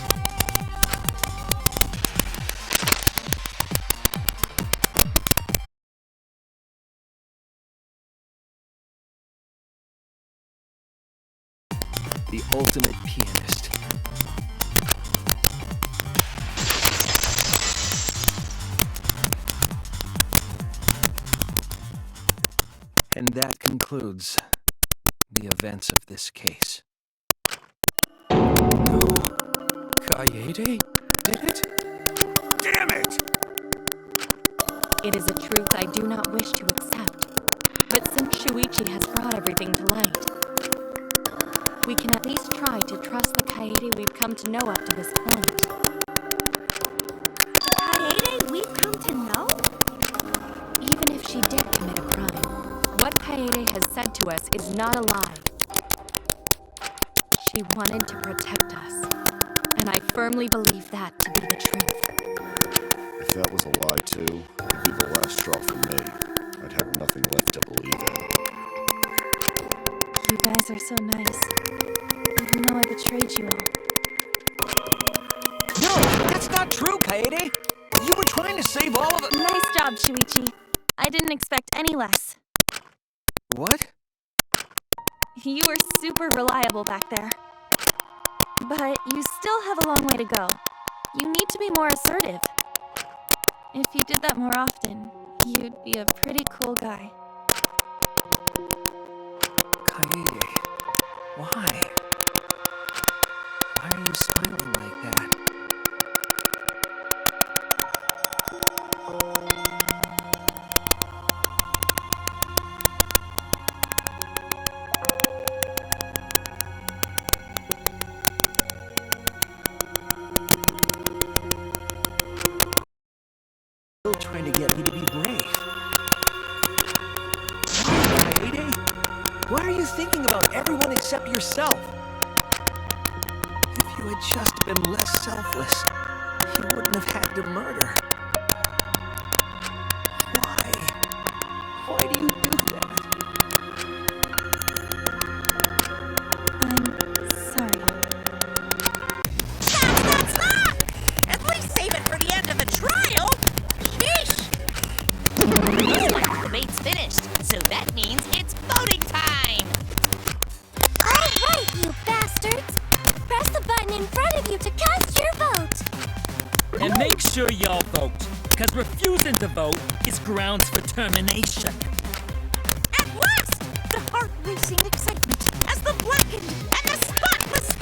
The ultimate pianist. And that concludes the events of this case. No. Kaede did it? Damn it! It is a truth I do not wish to accept. But since Shuichi has brought everything to light, we can at least try to trust the Kaede we've come to know up to this point. Kaede we've come to know? Even if she did commit a crime, what Kaede has said to us is not a lie. She wanted to protect us, and I firmly believe that to be the truth. If that was a lie too, it'd be the last straw for me. I'd have nothing left to believe in. You guys are so nice, even though I betrayed you all. No, that's not true, Kaede! You were trying to save all of it. Nice job, Shuichi. I didn't expect any less. What? You were super reliable back there. But you still have a long way to go. You need to be more assertive. If you did that more often, you'd be a pretty cool guy. Kaede, why? Why are you smiling like that? Still trying to get me to be brave. Why, Kaede? Why are you thinking about everyone except yourself? If you had just been less selfless, you wouldn't have had to murder. Why? Why do you do that? I'm sorry. Stop! At least save it for the end of the trial! Sheesh! Looks like the debate's finished, so that means it's voting time! All right, you bastards! Press the button in front of you to cast your vote! And make sure y'all vote, because refusing to vote is grounds for termination. At last! The heart-racing excitement as the blackened and the spotless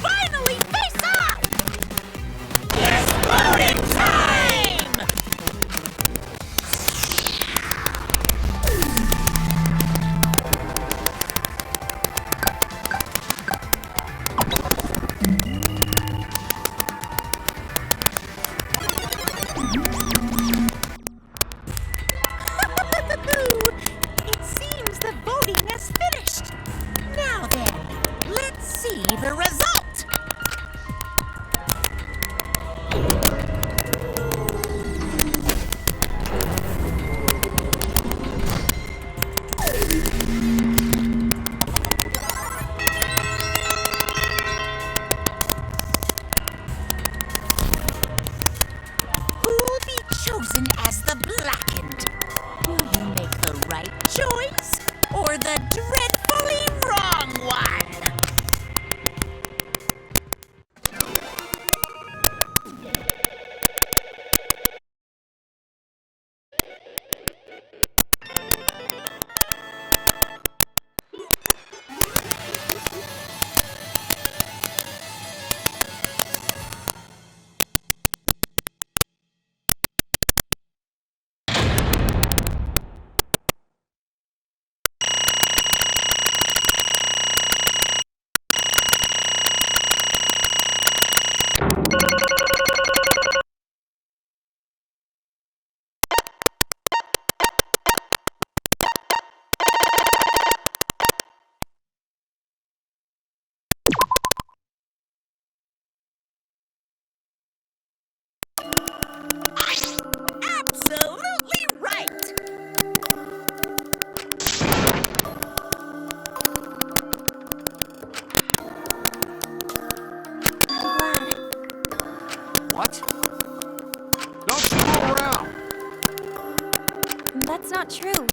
not true.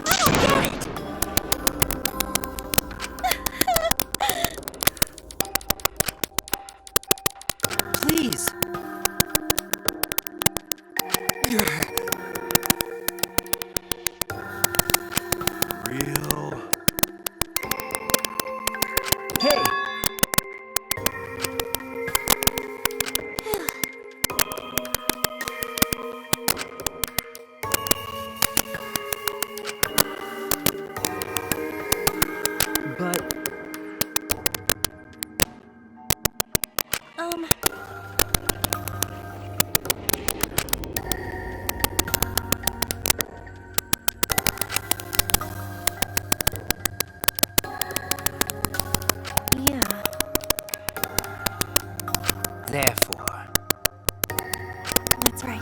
I don't get it! Please. Real. Hey! But yeah. Therefore, That's right.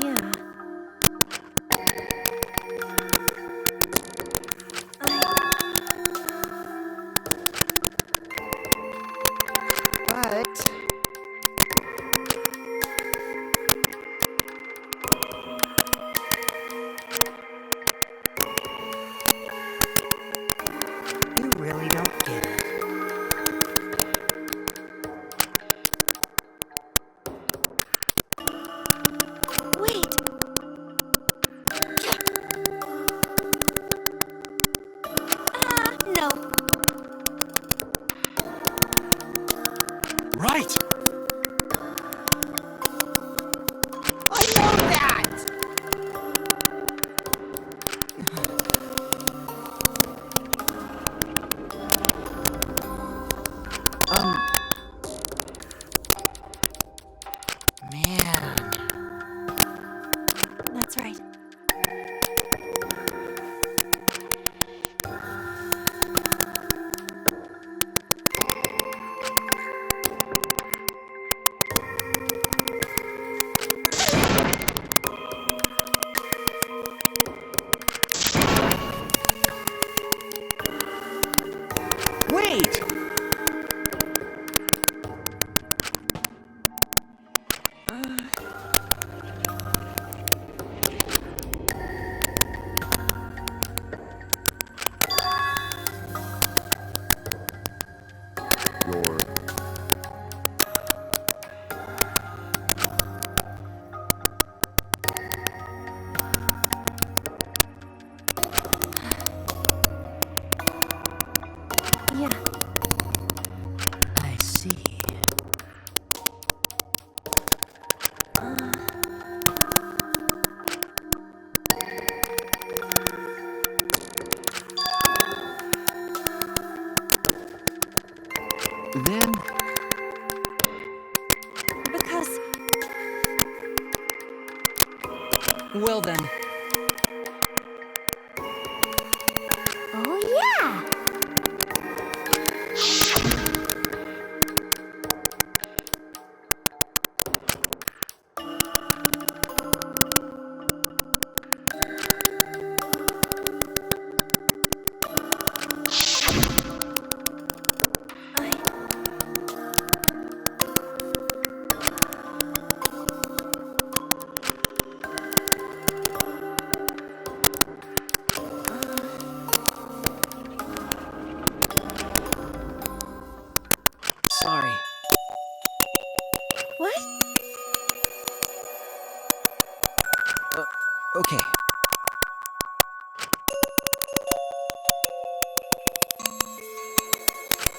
Yeah. But you really don't get it. Wait. No. Right! I know that! man, That's right. wait! You're... Yeah. I see. Then Because Well then, Oh, yeah! sorry. what? Okay.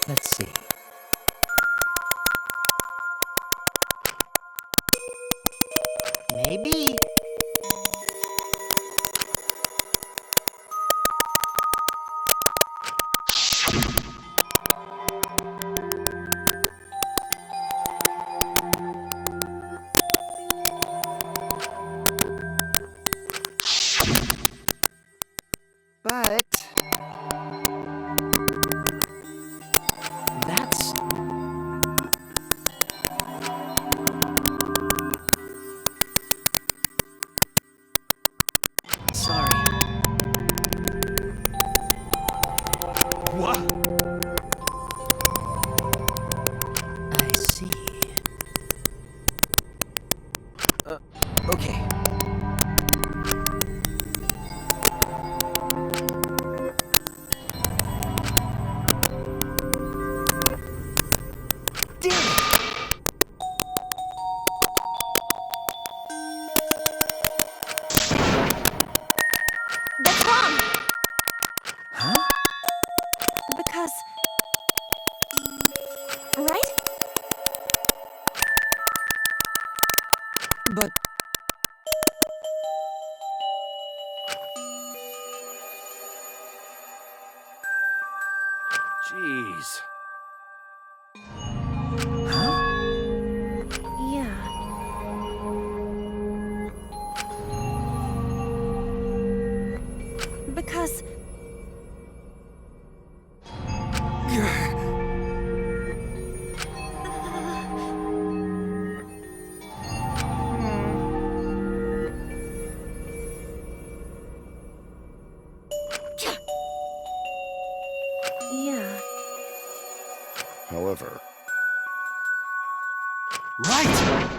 Let's see. Maybe. But That's... Damn it! That's wrong! Huh? Because... Right? But Jeez. Huh? Yeah. Because... Yeah. However, Right!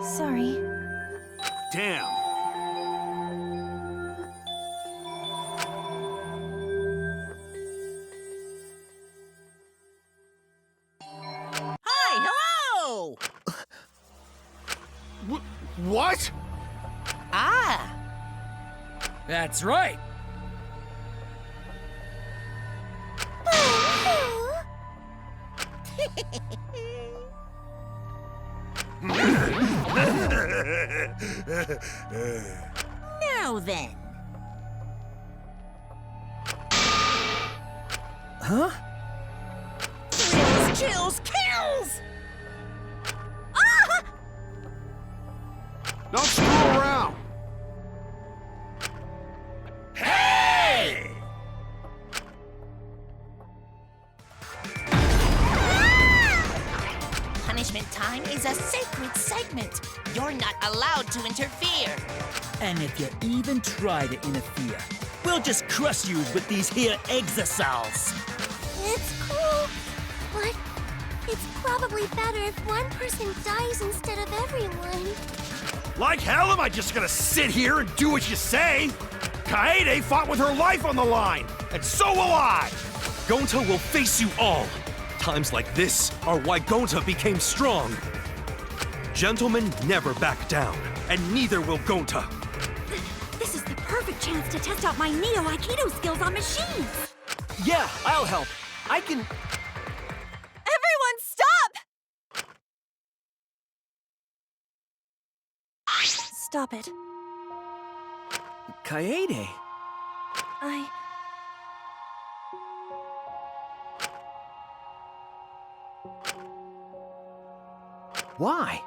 Sorry. Damn. Hi, hello! What? Ah, That's right. Now then. Huh? Thrills, chills, kills! Ah! Don't screw around. Hey! punishment time is a sacred segment. You're not allowed to interfere. And if you even try to interfere, we'll just crush you with these here exosols. It's cool, but it's probably better if one person dies instead of everyone. Like hell am I just gonna sit here and do what you say? Kaede fought with her life on the line, and so will I! Gonta will face you all. Times like this are why Gonta became strong. Gentlemen never back down, and neither will Gonta. This is the perfect chance to test out my Neo Aikido skills on machines! Yeah, I'll help. I can... Everyone, stop! Stop it. Kaede. Why?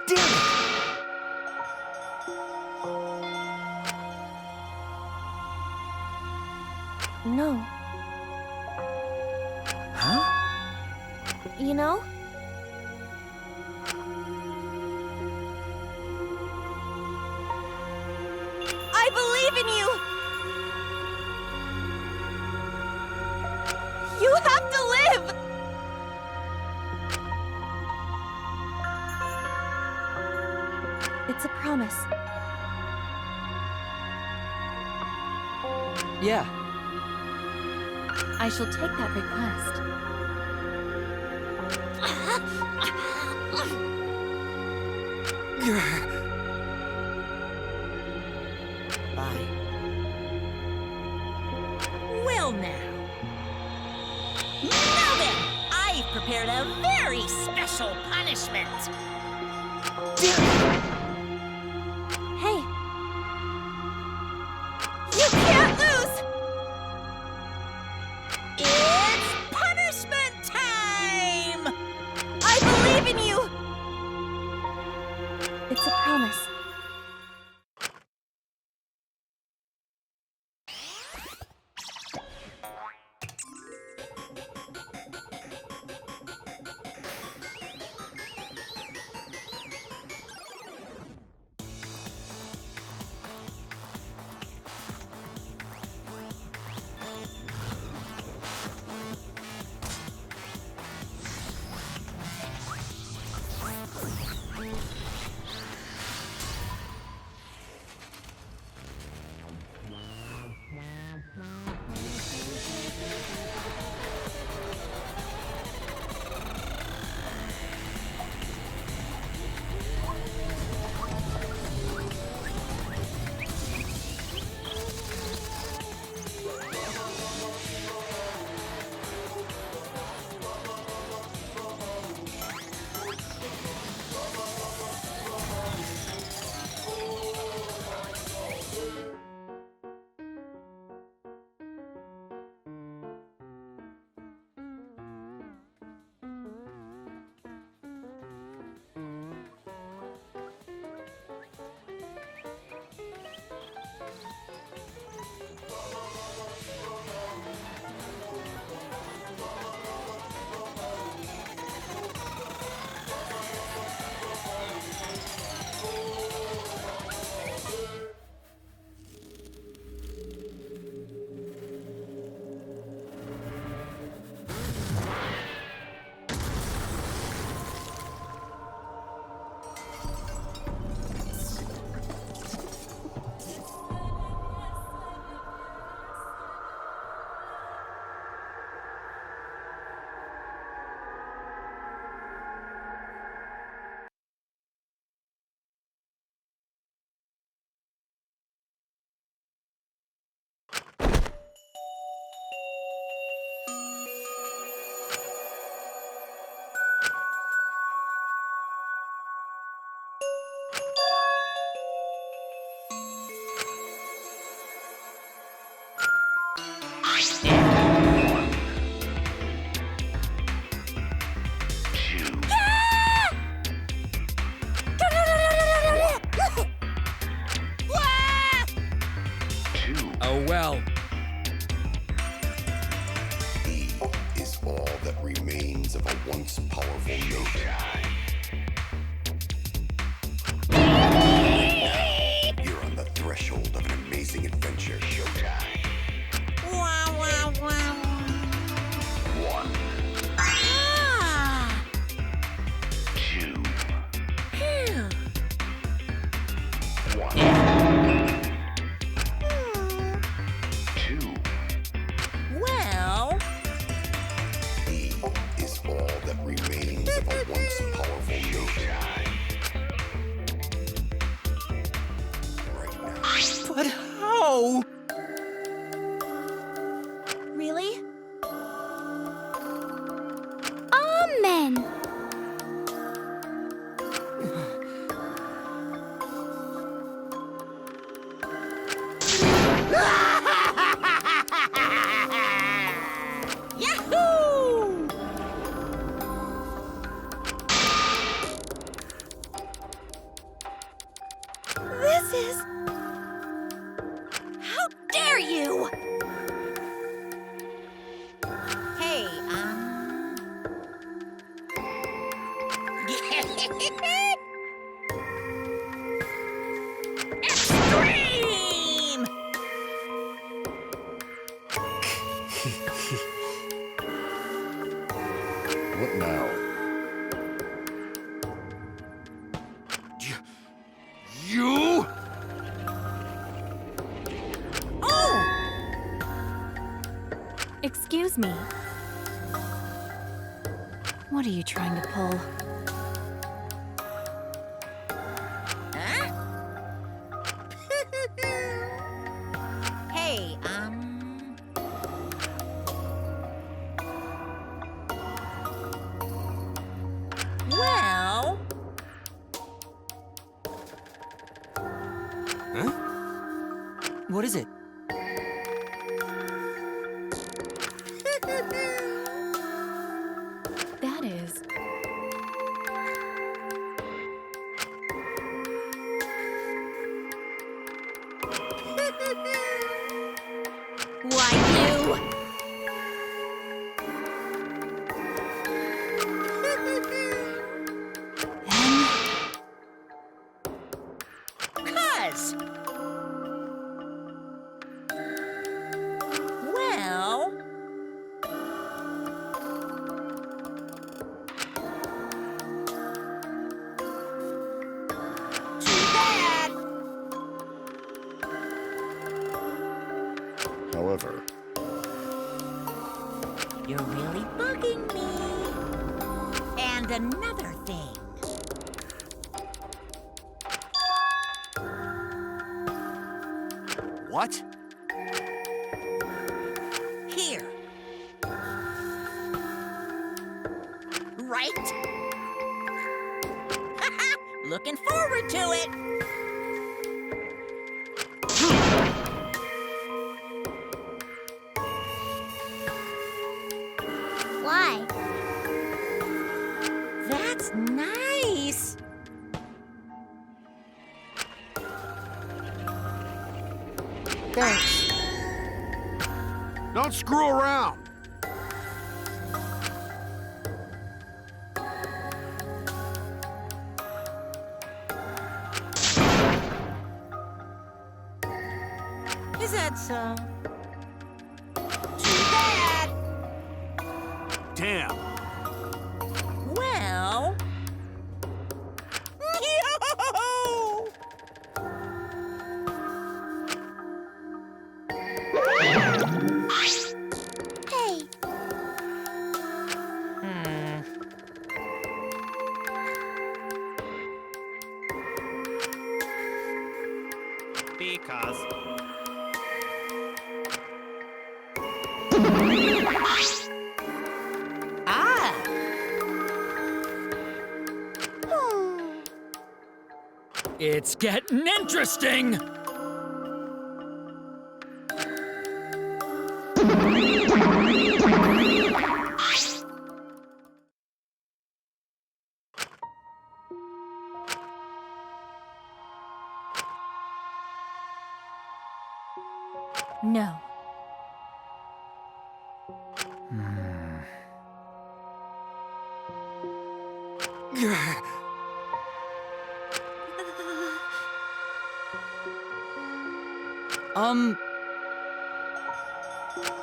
Damn it! No. Huh? You know? I believe in you! You have to live! It's a promise. Yeah. I shall take that request. Bye. Well now. Now then, I've prepared a very special punishment. Hey! You can't lose! It's punishment time! I believe in you! It's a promise. remains of a once powerful note. You're on the threshold of an amazing adventure. Showtime. Wow, wow, wow. 1, Ah! 2, Phew. 1, 2. Well, E is all that remains of a once powerful note. Right now. But how? Really? Amen. Yahoo! This is... How dare you! Hey, Extreme! What now? You? Oh! Excuse me. What are you trying to pull? Huh? Hey, well, What is it? That is. Why, you... cuz. Well, too bad. However, You're really bugging me. And another thing. What? Here. Right? Looking forward to it. Why? That's nice. Thanks. Don't screw around. Is that so? Too bad. Damn. Well. Yo! Hey, Because. Ah! It's getting interesting! No.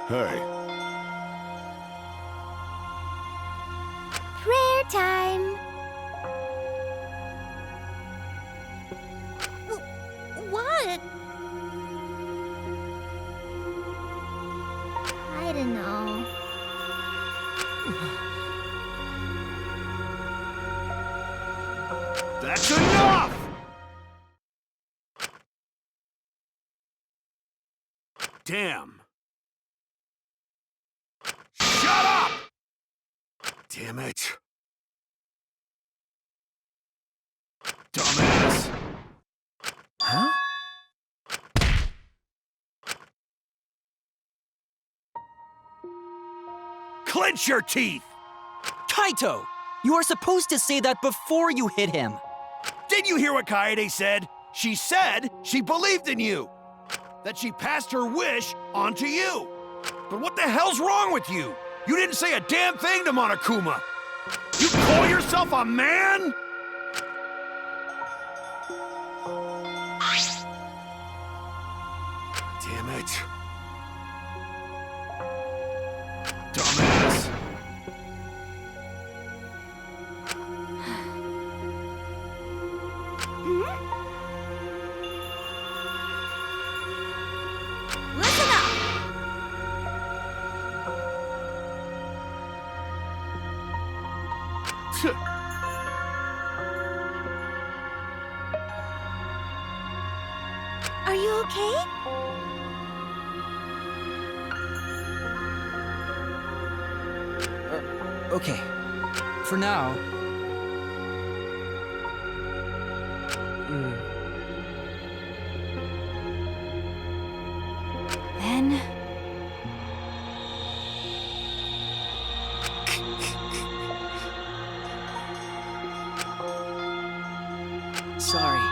Hey, Prayer time. What? I don't know. That's enough! Damn. Shut up! Damn it. Dumbass. Huh? Clench your teeth! Kaito! You are supposed to say that before you hit him. Did you hear what Kaede said? She said she believed in you. That she passed her wish on to you. But what the hell's wrong with you? You didn't say a damn thing to Monokuma. You call yourself a man? Damn it. Dumbass. Listen up! Are you okay? Okay. For now. Then... Sorry.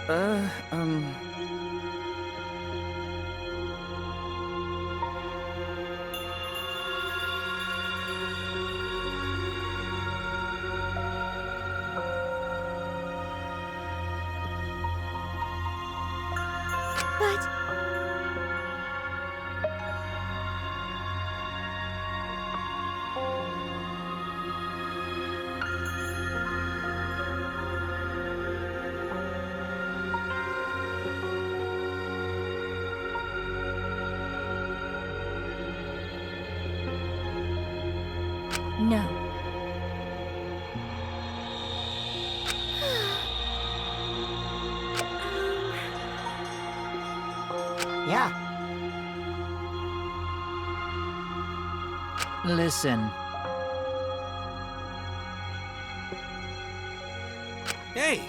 Uh, um... But... No. Yeah. Listen. Hey.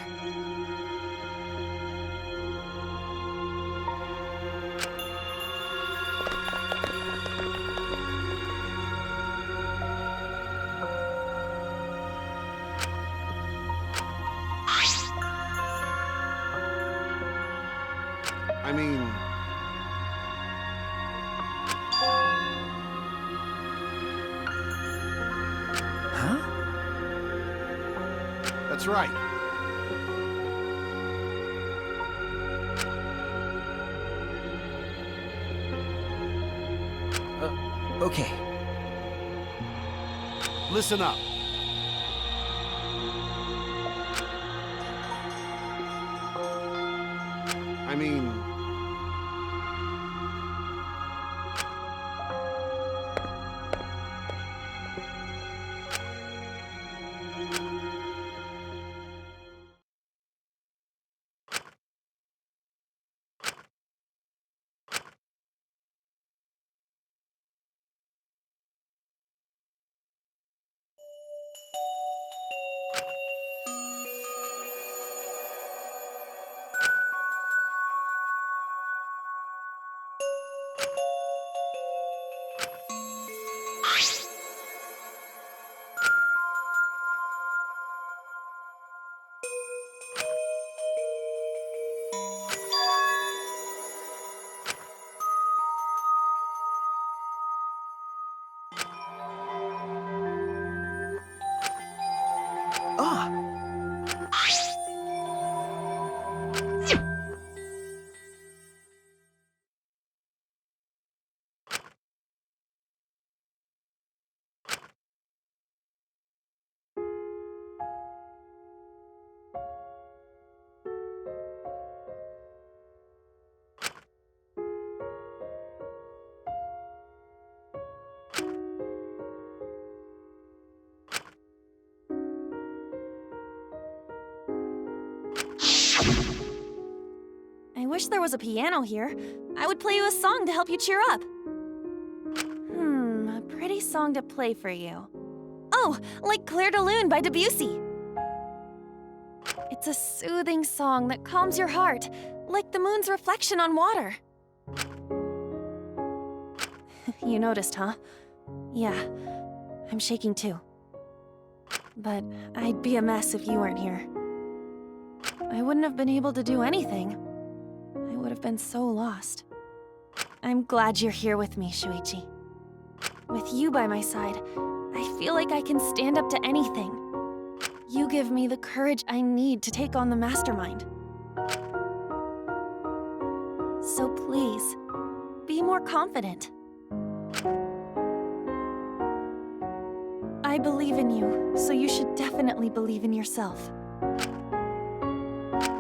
I mean... Huh? That's right. Okay. Listen up. I mean... I wish there was a piano here. I would play you a song to help you cheer up. A pretty song to play for you. Oh, like Clair de Lune by Debussy. It's a soothing song that calms your heart, like the moon's reflection on water. You noticed, huh? Yeah, I'm shaking too. But I'd be a mess if you weren't here. I wouldn't have been able to do anything. I would have been so lost. I'm glad you're here with me, Shuichi. With you by my side, I feel like I can stand up to anything. You give me the courage I need to take on the mastermind. So please, be more confident. I believe in you, so you should definitely believe in yourself.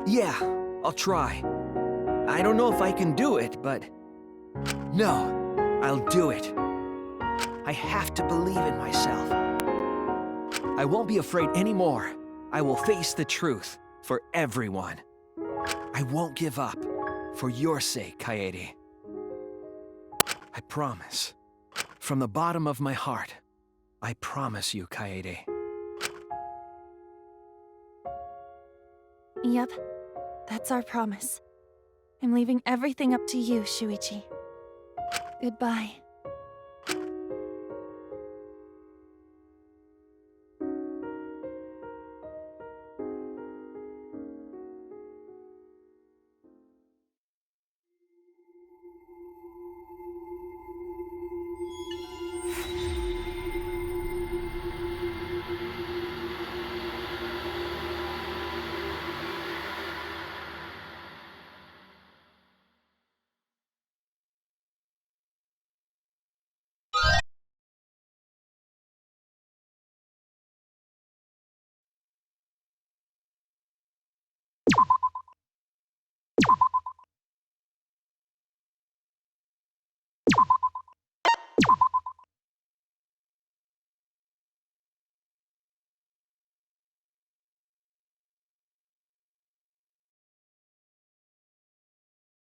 Yeah, I'll try. I don't know if I can do it, but... No, I'll do it. I have to believe in myself. I won't be afraid anymore. I will face the truth for everyone. I won't give up for your sake, Kaede. I promise. From the bottom of my heart, I promise you, Kaede. Yep, that's our promise. I'm leaving everything up to you, Shuichi. Goodbye.